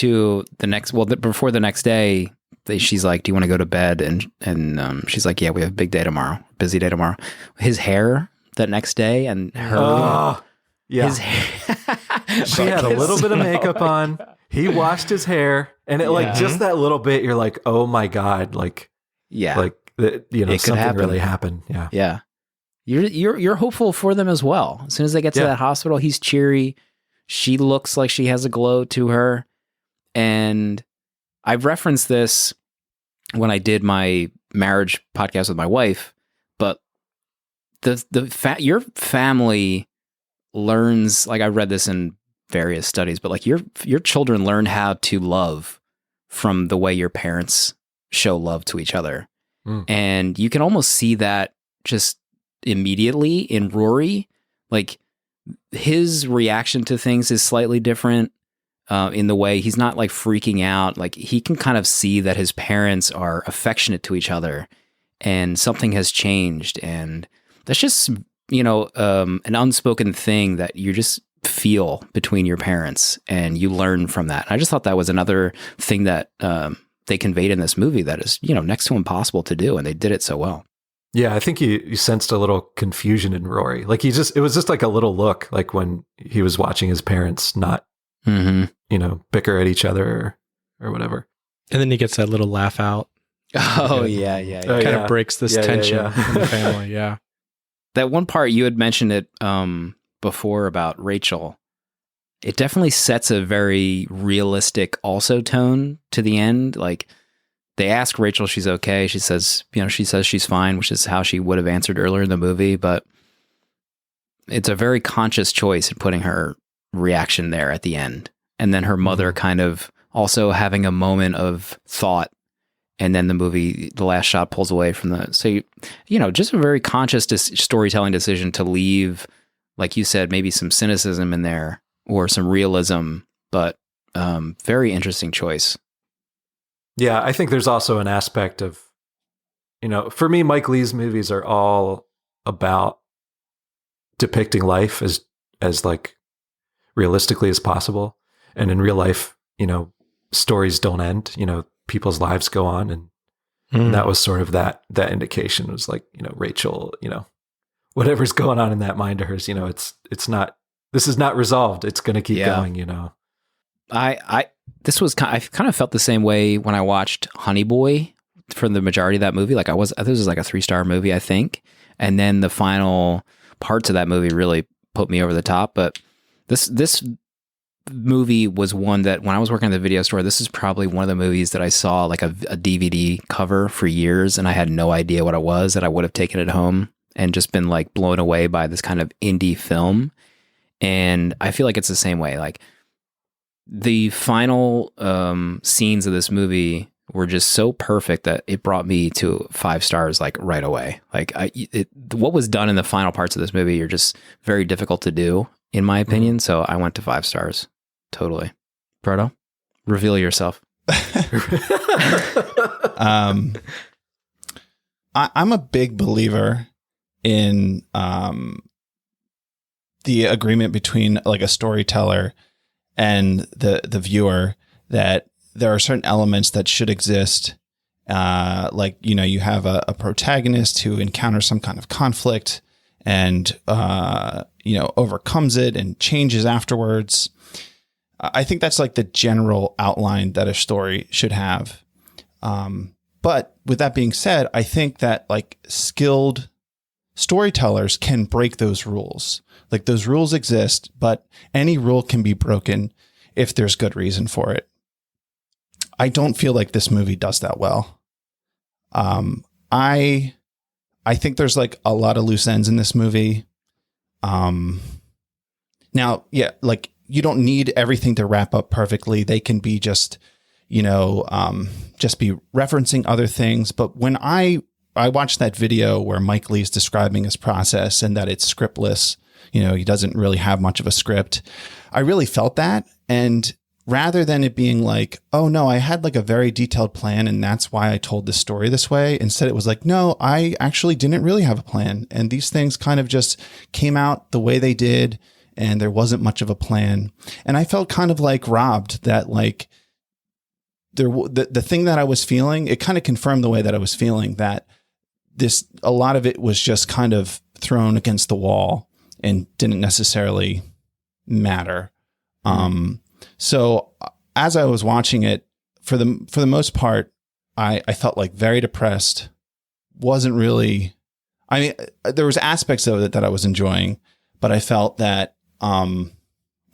before the next day, she's like, do you want to go to bed? And she's like, yeah, we have a big day tomorrow, busy day tomorrow. His hair that next day and her, his hair. She had a little bit of makeup on. He washed his hair, and it like just that little bit. You're like, oh my God, like something really happened. Yeah, yeah. You're hopeful for them as well. As soon as they get to that hospital, he's cheery. She looks like she has a glow to her, and I've referenced this when I did my marriage podcast with my wife. But your family learns, like I read this in various studies, but like your children learn how to love from the way your parents show love to each other. And you can almost see that just immediately in Rory. Like his reaction to things is slightly different in the way he's not like freaking out. Like he can kind of see that his parents are affectionate to each other and something has changed. And that's just, an unspoken thing that you just feel between your parents, and you learn from that. I just thought that was another thing that they conveyed in this movie that is, next to impossible to do, and they did it so well. Yeah, I think you sensed a little confusion in Rory. Like it was just like a little look, like when he was watching his parents not, bicker at each other or whatever. And then he gets that little laugh out. Oh yeah. It kind of breaks this tension in the family. Yeah. That one part you had mentioned it before about Rachel. It definitely sets a very realistic also tone to the end. Like they ask Rachel, she's okay. She says she's fine, which is how she would have answered earlier in the movie. But it's a very conscious choice in putting her reaction there at the end. And then her mother kind of also having a moment of thought. And then the last shot pulls away from just a very conscious storytelling decision to leave, like you said, maybe some cynicism in there or some realism, but very interesting choice. Yeah, I think there's also an aspect of, for me, Mike Leigh's movies are all about depicting life as like realistically as possible. And in real life, stories don't end, people's lives go on. And that was sort of that indication. It was like, Rachel, whatever's going on in that mind of hers, it's not, this is not resolved. It's going to keep going, I kind of felt the same way when I watched Honey Boy for the majority of that movie. Like this was like a 3-star movie, I think. And then the final parts of that movie really put me over the top. But this movie was one that when I was working at the video store, this is probably one of the movies that I saw like a DVD cover for years, and I had no idea what it was, that I would have taken it home and just been like blown away by this kind of indie film. And I feel like it's the same way. Like the final scenes of this movie were just so perfect that it brought me to 5 stars like right away. Like what was done in the final parts of this movie are just very difficult to do, in my opinion. So I went to 5 stars. Totally. Proto, reveal yourself. I'm a big believer in the agreement between like a storyteller and the viewer, that there are certain elements that should exist. Like, you have a protagonist who encounters some kind of conflict and, overcomes it and changes afterwards. I think that's like the general outline that a story should have. But with that being said, I think that like skilled storytellers can break those rules. Like those rules exist, but any rule can be broken if there's good reason for it. I don't feel like this movie does that well. I think there's like a lot of loose ends in this movie. Now, yeah, like you don't need everything to wrap up perfectly. They can be just be referencing other things. But when I watched that video where Mike Leigh's describing his process and that it's scriptless, he doesn't really have much of a script, I really felt that. And rather than it being like, oh no, I had like a very detailed plan and that's why I told this story this way. Instead, it was like, no, I actually didn't really have a plan. And these things kind of just came out the way they did. And there wasn't much of a plan. And I felt kind of like robbed, that like the thing that I was feeling, it kind of confirmed the way that I was feeling, that a lot of it was just kind of thrown against the wall and didn't necessarily matter. So as I was watching it, for the most part, I felt like very depressed. Wasn't really, there was aspects of it that I was enjoying, but I felt that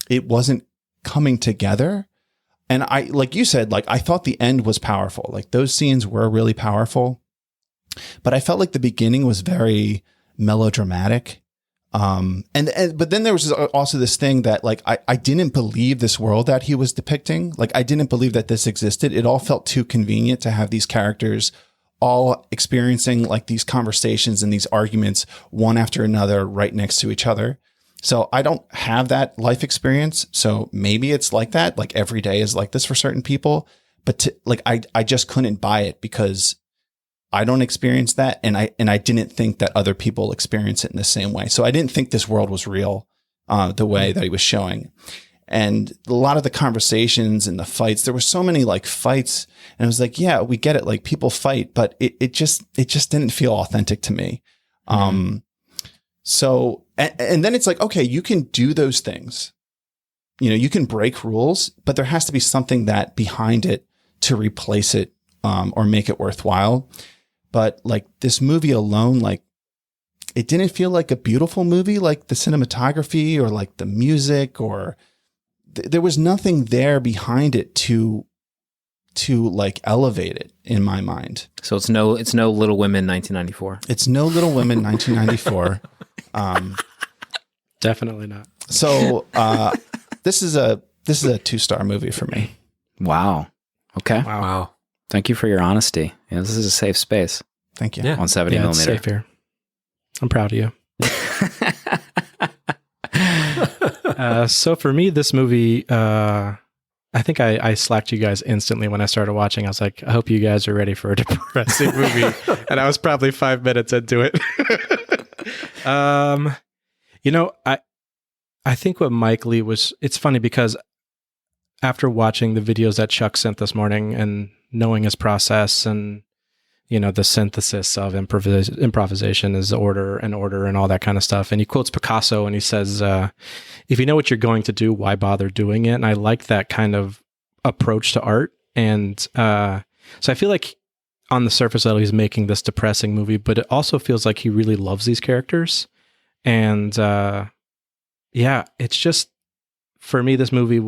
it wasn't coming together. And I, like you said, like I thought the end was powerful. Like those scenes were really powerful, but I felt like the beginning was very melodramatic. But then there was also this thing that like, I didn't believe this world that he was depicting. Like I didn't believe that this existed. It all felt too convenient to have these characters all experiencing like these conversations and these arguments one after another right next to each other. So I don't have that life experience. So maybe it's like that, like every day is like this for certain people, but I just couldn't buy it because I don't experience that. And I didn't think that other people experience it in the same way. So I didn't think this world was real, the way that he was showing. And a lot of the conversations and the fights, there were so many like fights, and I was like, yeah, we get it. Like people fight, but it just didn't feel authentic to me. So, and then it's like, okay, you can do those things, you can break rules, but there has to be something that behind it to replace it, or make it worthwhile. But like this movie alone, like it didn't feel like a beautiful movie, like the cinematography or like the music, or there was nothing there behind it to like elevate it in my mind. So it's no Little Women 1994. It's no Little Women 1994. Definitely not. So this is a 2-star movie for me. Wow. Okay. Wow. Thank you for your honesty. Yeah, this is a safe space. Thank you. Yeah. On 70 It's millimeter. safe here. I'm proud of you. So for me, this movie, I think I slacked you guys instantly when I started watching. I was like, I hope you guys are ready for a depressing movie. And I was probably 5 minutes into it. I think what Mike Leigh was, it's funny because after watching the videos that Chuck sent this morning and knowing his process and, the synthesis of improvisation is order and all that kind of stuff. And he quotes Picasso and he says, if you know what you're going to do, why bother doing it? And I like that kind of approach to art. And so I feel like on the surface level, he's making this depressing movie, but it also feels like he really loves these characters. And it's just, for me, this movie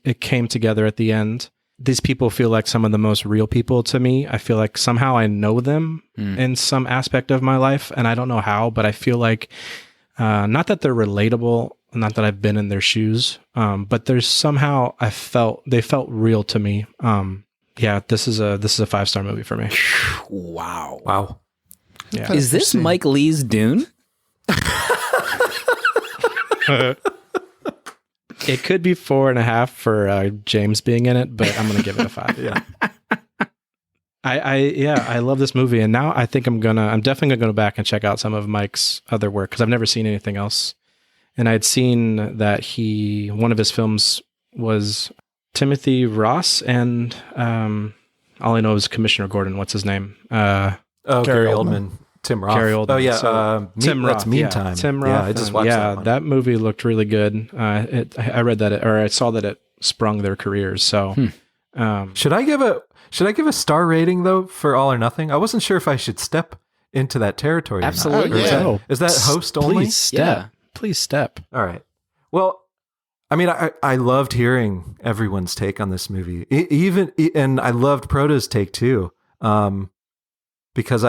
it came together at the end. These people feel like some of the most real people to me. I feel like somehow I know them in some aspect of my life, and I don't know how, but I feel like, not that they're relatable, not that I've been in their shoes, but there's somehow they felt real to me. This is a 5-star movie for me. Wow. Yeah. Is this Mike Leigh's Dune? It could be 4.5 for James being in it, but I'm going to give it a 5. Yeah. I love this movie, and now I think I'm definitely going to go back and check out some of Mike's other work because I've never seen anything else. And I'd seen that one of his films was Timothy Ross, and all I know is Commissioner Gordon. What's his name? Gary Oldman. Tim Roth. Gary Oldman. Oh yeah, Tim Roth. That's Meantime. Tim Roth. Yeah, I just watched that one. That movie looked really good. I read that, or I saw that it sprung their careers. So, should I give a star rating though for All or Nothing? I wasn't sure if I should step into that territory. Absolutely. Is that host only? Please step. Yeah. Please step. All right. Well, I mean, I loved hearing everyone's take on this movie, and I loved Proto's take too, because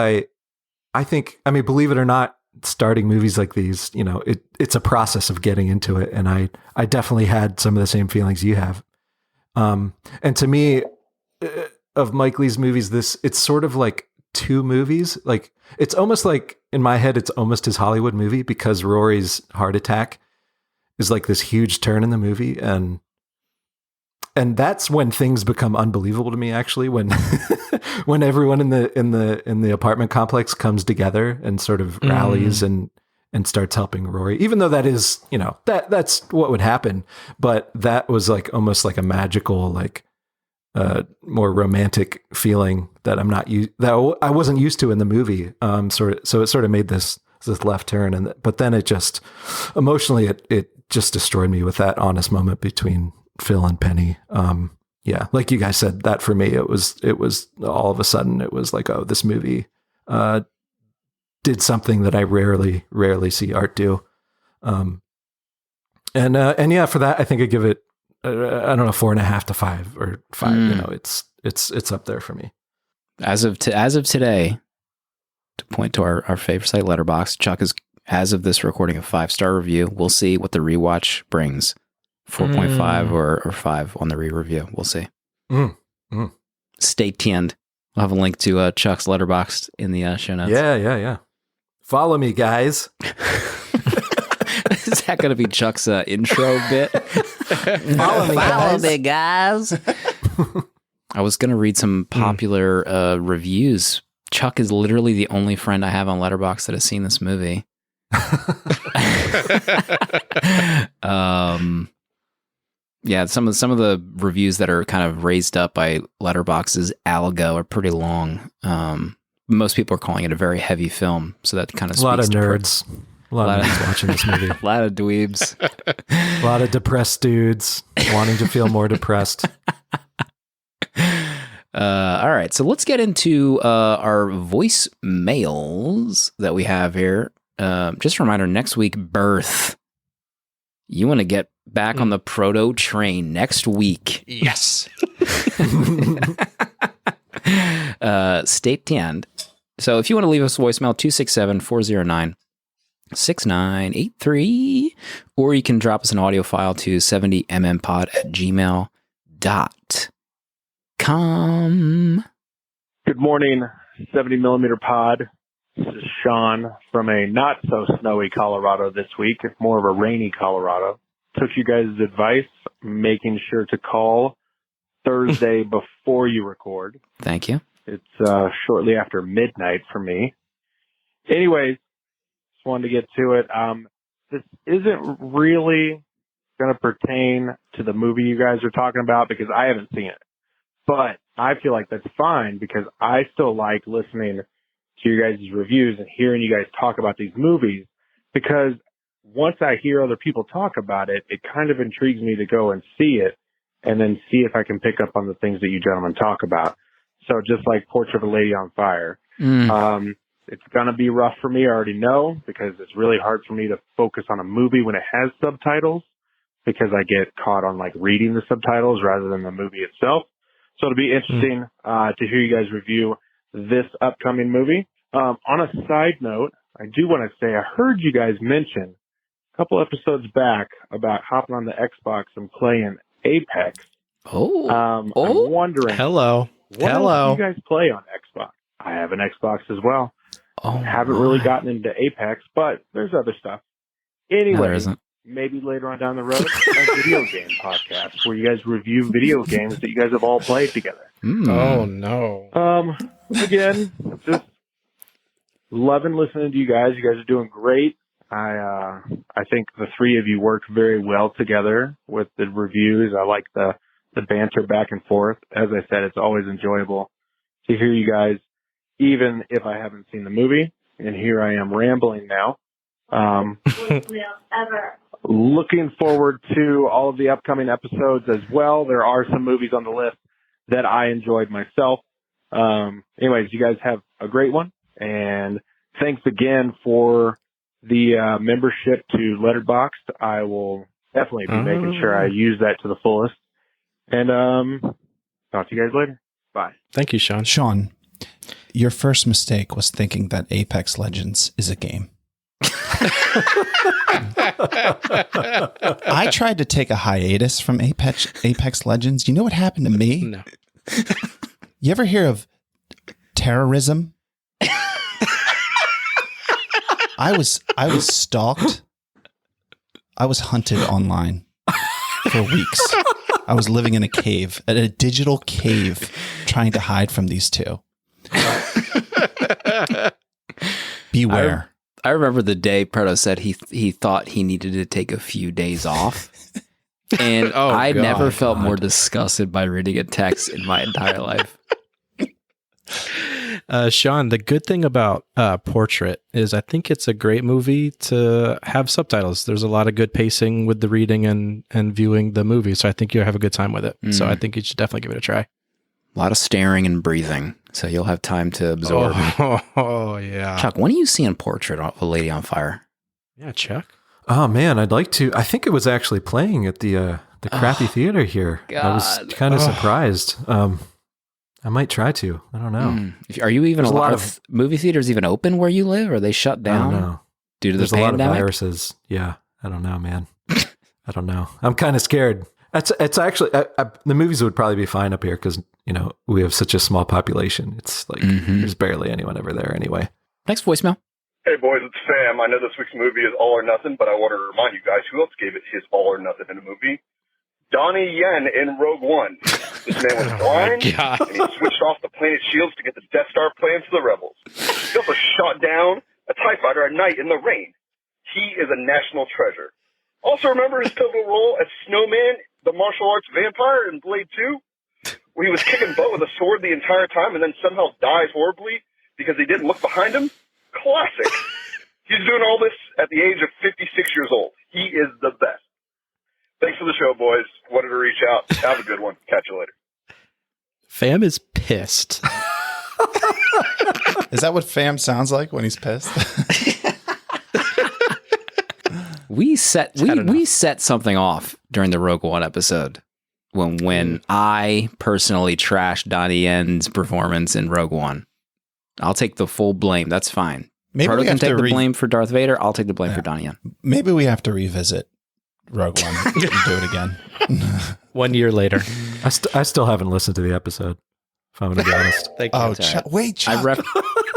I think, believe it or not, starting movies like these, it's a process of getting into it. And I definitely had some of the same feelings you have. And to me, of Mike Leigh's movies, it's sort of like two movies. Like, it's almost like, in my head, it's almost his Hollywood movie because Rory's heart attack is like this huge turn in the movie. And that's when things become unbelievable to me, actually, when when everyone in the apartment complex comes together and sort of rallies and starts helping Rory, even though that is, that's what would happen. But that was like almost like a magical, like more romantic feeling that I wasn't used to in the movie. So it sort of made this left turn, but then it just emotionally it just destroyed me with that honest moment between Phil and Penny. Like you guys said, that for me, it was all of a sudden, it was like, oh, this movie did something that I rarely see art do. And for that, I think I give it, I don't know, 4.5 to 5 or 5. It's up there for me. As of today, to point to our favorite site, Letterboxd, Chuck is, as of this recording, a 5-star review. We'll see what the rewatch brings. 4.5 or 5 on the re-review. We'll see. Stay tuned. We'll have a link to Chuck's Letterboxd in the show notes. Yeah. Follow me, guys. Is that going to be Chuck's intro bit? Follow me, guys. I was going to read some popular reviews. Chuck is literally the only friend I have on Letterboxd that has seen this movie. Yeah, some of the reviews that are kind of raised up by Letterboxd's algo are pretty long. Most people are calling it a very heavy film, so that kind of speaks a lot of to nerds. A lot of nerds watching this movie. A lot of dweebs. A lot of depressed dudes wanting to feel more depressed. All right, so let's get into our voicemails that we have here. Just a reminder, next week, Birth. You want to get back on the Proto train next week. Yes. Stay tuned. So if you want to leave us a voicemail, 267-409-6983, or you can drop us an audio file to 70mmpod@gmail.com. Good morning, 70mm pod. This is Sean from a not so snowy Colorado this week. It's more of a rainy Colorado. took you guys' advice, making sure to call Thursday before you record. Thank you. It's shortly after midnight for me. Anyways, just wanted to get to it. This isn't really going to pertain to the movie you guys are talking about because I haven't seen it. But I feel like that's fine because I still like listening to your guys' reviews and hearing you guys talk about these movies because once I hear other people talk about it, it kind of intrigues me to go and see it and then see if I can pick up on the things that you gentlemen talk about. So just like Portrait of a Lady on Fire, it's going to be rough for me. I already know because it's really hard for me to focus on a movie when it has subtitles because I get caught on like reading the subtitles rather than the movie itself. So it'll be interesting to hear you guys review this upcoming movie. On a side note, I do want to say I heard you guys mention a couple episodes back about hopping on the Xbox and playing Apex. I'm wondering. Hello. What else do you guys play on Xbox? I have an Xbox as well. Haven't really gotten into Apex, but there's other stuff. Anyway, No, there isn't. Maybe later on down the road, a video game podcast where you guys review video games that you guys have all played together. Oh, no. Again, just loving listening to you guys. You guys are doing great. I think the three of you work very well together with the reviews. I like the banter back and forth. As I said, it's always enjoyable to hear you guys, even if I haven't seen the movie. And here I am rambling now. Looking forward to all of the upcoming episodes as well. There are some movies on the list that I enjoyed myself. Anyways, you guys have a great one. And thanks again for the membership to Letterboxd. I will definitely be making sure I use that to the fullest. And talk to you guys later. Bye. Thank you, Sean. Sean, your first mistake was thinking that Apex Legends is a game. I tried to take a hiatus from Apex Legends. You know what happened to me? No. You ever hear of terrorism? I was stalked. I was hunted online for weeks. I was living in a cave, at a digital cave, trying to hide from these two. Beware. I remember the day Proto said he thought he needed to take a few days off. And I never felt more disgusted by reading a text in my entire life. Sean, the good thing about Portrait is I think it's a great movie to have subtitles. There's a lot of good pacing with the reading and viewing the movie. So I think you'll have a good time with it. So I think you should definitely give it a try. A lot of staring and breathing. So you'll have time to absorb. Oh, yeah. Chuck, when are you seeing Portrait of a Lady on Fire? Yeah, Chuck. Oh, man, I'd like to. I think it was actually playing at the crappy theater here. God. I was kind of surprised. I might try to. I don't know. Are you even There's a lot of movie theaters even open where you live? Or are they shut down? I don't know. Due to There's the a lot pandemic? of viruses. Yeah, I don't know, man. I don't know. I'm kind of scared. It's actually the movies would probably be fine up here because we have such a small population. It's like there's barely anyone ever there anyway. Next voicemail. Hey boys, it's Sam. I know this week's movie is All or Nothing, but I want to remind you guys who else gave it his All or Nothing in a movie. Donnie Yen in Rogue One. This man was blind, and he switched off the planet shields to get the Death Star plans for the rebels. He also shot down a TIE fighter at night in the rain. He is a national treasure. Also remember his pivotal role as Snowman, the martial arts vampire in Blade 2, where he was kicking butt with a sword the entire time and then somehow dies horribly because he didn't look behind him? Classic. He's doing all this at the age of 56 years old. He is the best. Thanks for the show, boys. Wanted to reach out. Have a good one. Catch you later. Fam is pissed. Is that what Fam sounds like when he's pissed? We set something off during the Rogue One episode when I personally trashed Donnie Yen's performance in Rogue One. I'll take the full blame. That's fine. Maybe Proto we can have take to the blame for Darth Vader. I'll take the blame for Donnie Yen. Maybe we have to revisit Rogue One and do it again. 1 year later. I still haven't listened to the episode, if I'm going to be honest. Thank you. Oh, wait, Chuck.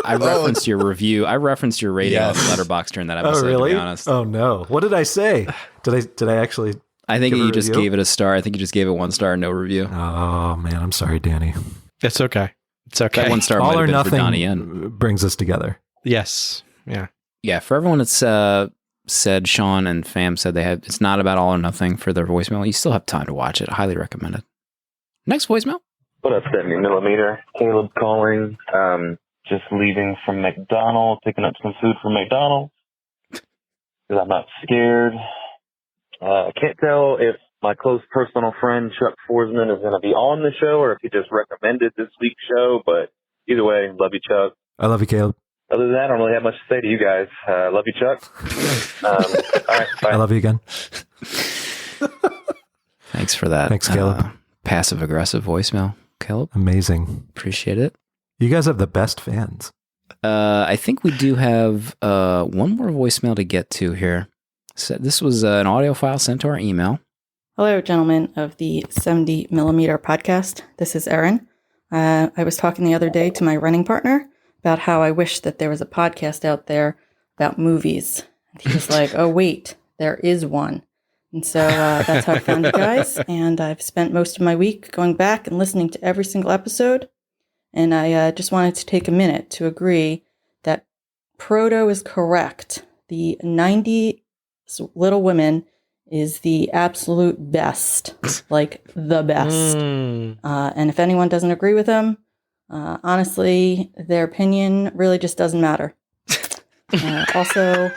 I referenced your review. I referenced your rating on Letterboxd during that episode. Oh, really? To be honest. Oh no! What did I say? Did I actually I think Give you a just review? gave it a star. I think you just gave it 1 star, no review. Oh man, I'm sorry, Danny. It's okay. It's okay. That 1 star might All have or been for nothing Donnie Yen. brings us together. Yes. Yeah. Yeah, for everyone that's said, Sean and Fam said it's not about All or Nothing for their voicemail. You still have time to watch it. Highly recommend it. Next voicemail. What up, 70mm? Caleb calling. Just leaving from McDonald's, picking up some food from McDonald's. Because I'm not scared. I can't tell if my close personal friend Chuck Forsman is going to be on the show or if he just recommended this week's show. But either way, love you, Chuck. I love you, Caleb. Other than that, I don't really have much to say to you guys. Love you, Chuck. All right, bye. I love you again. Thanks for that. Thanks, Caleb. Passive-aggressive voicemail, Caleb. Amazing. Appreciate it. You guys have the best fans. I think we do have one more voicemail to get to here. So this was an audio file sent to our email. Hello, gentlemen of the 70mm podcast. This is Erin. I was talking the other day to my running partner about how I wish that there was a podcast out there about movies. And he was like, oh, wait, there is one. And so that's how I found you guys. And I've spent most of my week going back and listening to every single episode. And I just wanted to take a minute to agree that Proto is correct. The 90 Little Women is the absolute best, like the best. And if anyone doesn't agree with them, honestly, their opinion really just doesn't matter. Also,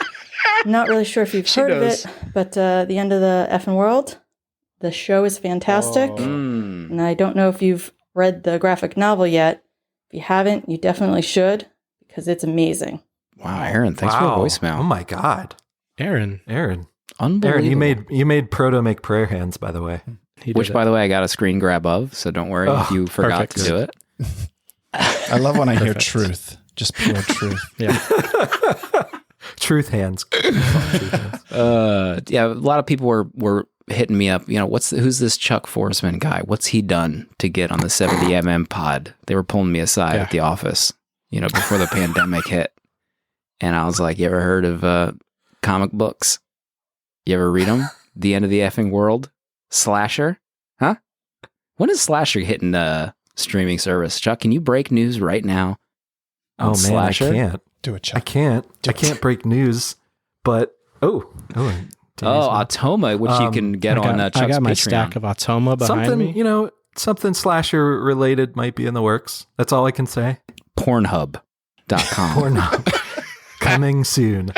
not really sure if you've heard of it, but The End of the Effing World, the show is fantastic. And I don't know if you've read the graphic novel yet. If you haven't, you definitely should, because it's amazing. Wow, Aaron, thanks for the voicemail. Oh my God. Aaron. Unbelievable. Aaron, you made Proto make prayer hands, by the way. Which, by the way, I got a screen grab of, so don't worry if you forgot to do it. I love when I hear truth. Just pure truth. Yeah. Truth hands. Yeah, a lot of people were hitting me up. You know, who's this Chuck Forsman guy? What's he done to get on the 70mm pod? They were pulling me aside at the office, you know, before the pandemic hit. And I was like, you ever heard of comic books? You ever read them? The End of the Effing World? Slasher? Huh? When is Slasher hitting streaming service? Chuck, can you break news right now? Oh man, Slasher? I can't. Do it, Chuck. I can't. I can't break news. But Automa, which you can get on Chuck's Patreon. I got my stack of Automa behind me. You know, something slasher related might be in the works. That's all I can say. Pornhub.com. Pornhub. Coming soon.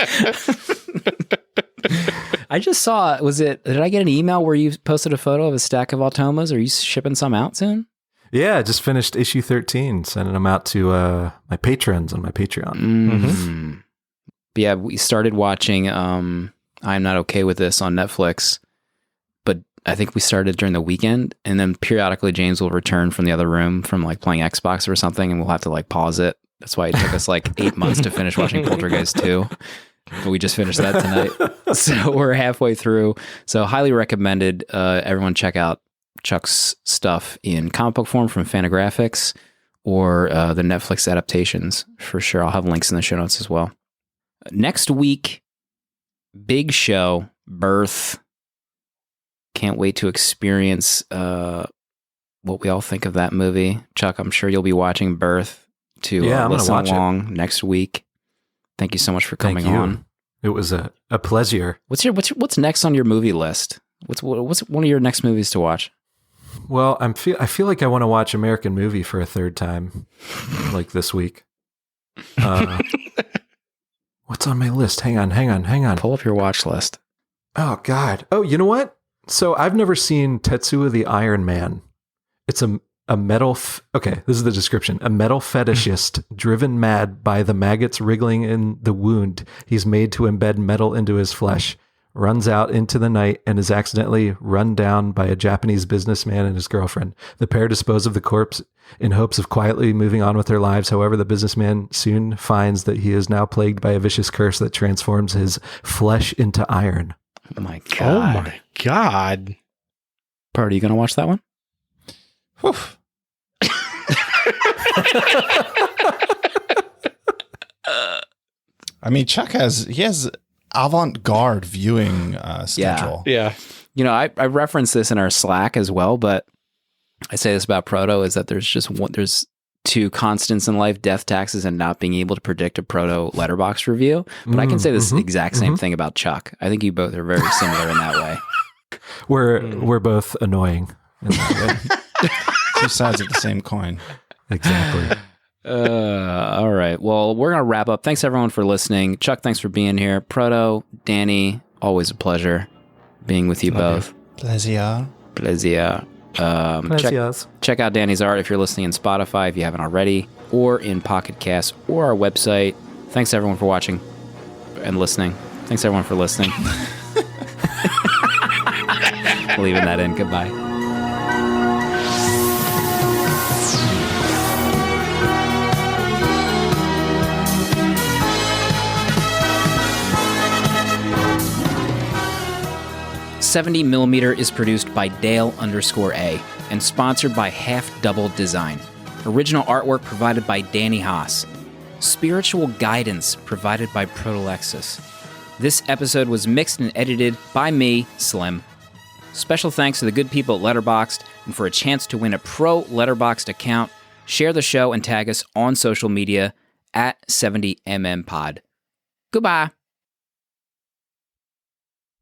I just saw, did I get an email where you posted a photo of a stack of Automas? Are you shipping some out soon? Yeah, I just finished issue 13, sending them out to my patrons on my Patreon. But yeah, we started watching I'm Not Okay With This on Netflix, but I think we started during the weekend, and then periodically James will return from the other room from like playing Xbox or something, and we'll have to like pause it. That's why it took us like 8 months to finish watching Poltergeist 2. But we just finished that tonight. So we're halfway through. So highly recommended. Everyone check out Chuck's stuff in comic book form from Fantagraphics or the Netflix adaptations for sure. I'll have links in the show notes as well. Next week, big show, Birth. Can't wait to experience what we all think of that movie. Chuck, I'm sure you'll be watching Birth to listen along next week. Thank you so much for coming on. It was a pleasure. What's next on your movie list? What's one of your next movies to watch? Well, I feel like I want to watch American Movie for a third time, like this week. What's on my list? Hang on. Pull up your watch list. Oh God. Oh, you know what? So I've never seen Tetsuo the Iron Man. It's a metal. Okay, this is the description. A metal fetishist driven mad by the maggots wriggling in the wound he's made to embed metal into his flesh, runs out into the night and is accidentally run down by a Japanese businessman and his girlfriend. The pair dispose of the corpse in hopes of quietly moving on with their lives. However, the businessman soon finds that he is now plagued by a vicious curse that transforms his flesh into iron. Oh my God. Oh my God. Part, are you going to watch that one? Whew. I mean, Chuck has avant-garde viewing schedule. Yeah. You know, I reference this in our Slack as well, but I say this about Proto is that there's two constants in life: death, taxes, and not being able to predict a Proto letterbox review. But I can say this exact same thing about Chuck. I think you both are very similar in that way. We're both annoying in that way. Two sides of the same coin. Exactly. All right. Well, we're gonna wrap up. Thanks everyone for listening. Chuck, thanks for being here. Proto, Danny, always a pleasure being with you both. Pleasure. Check out Danny's art if you're listening in Spotify, if you haven't already, or in Pocket Cast or our website. Thanks everyone for watching and listening. Thanks everyone for listening. Leaving that in. Goodbye. '70mm is produced by Dale_A and sponsored by Half Double Design. Original artwork provided by Danny Haas. Spiritual guidance provided by Protolexis. This episode was mixed and edited by me, Slim. Special thanks to the good people at Letterboxd, and for a chance to win a Pro Letterboxd account, share the show and tag us on social media at 70mm Pod. Goodbye.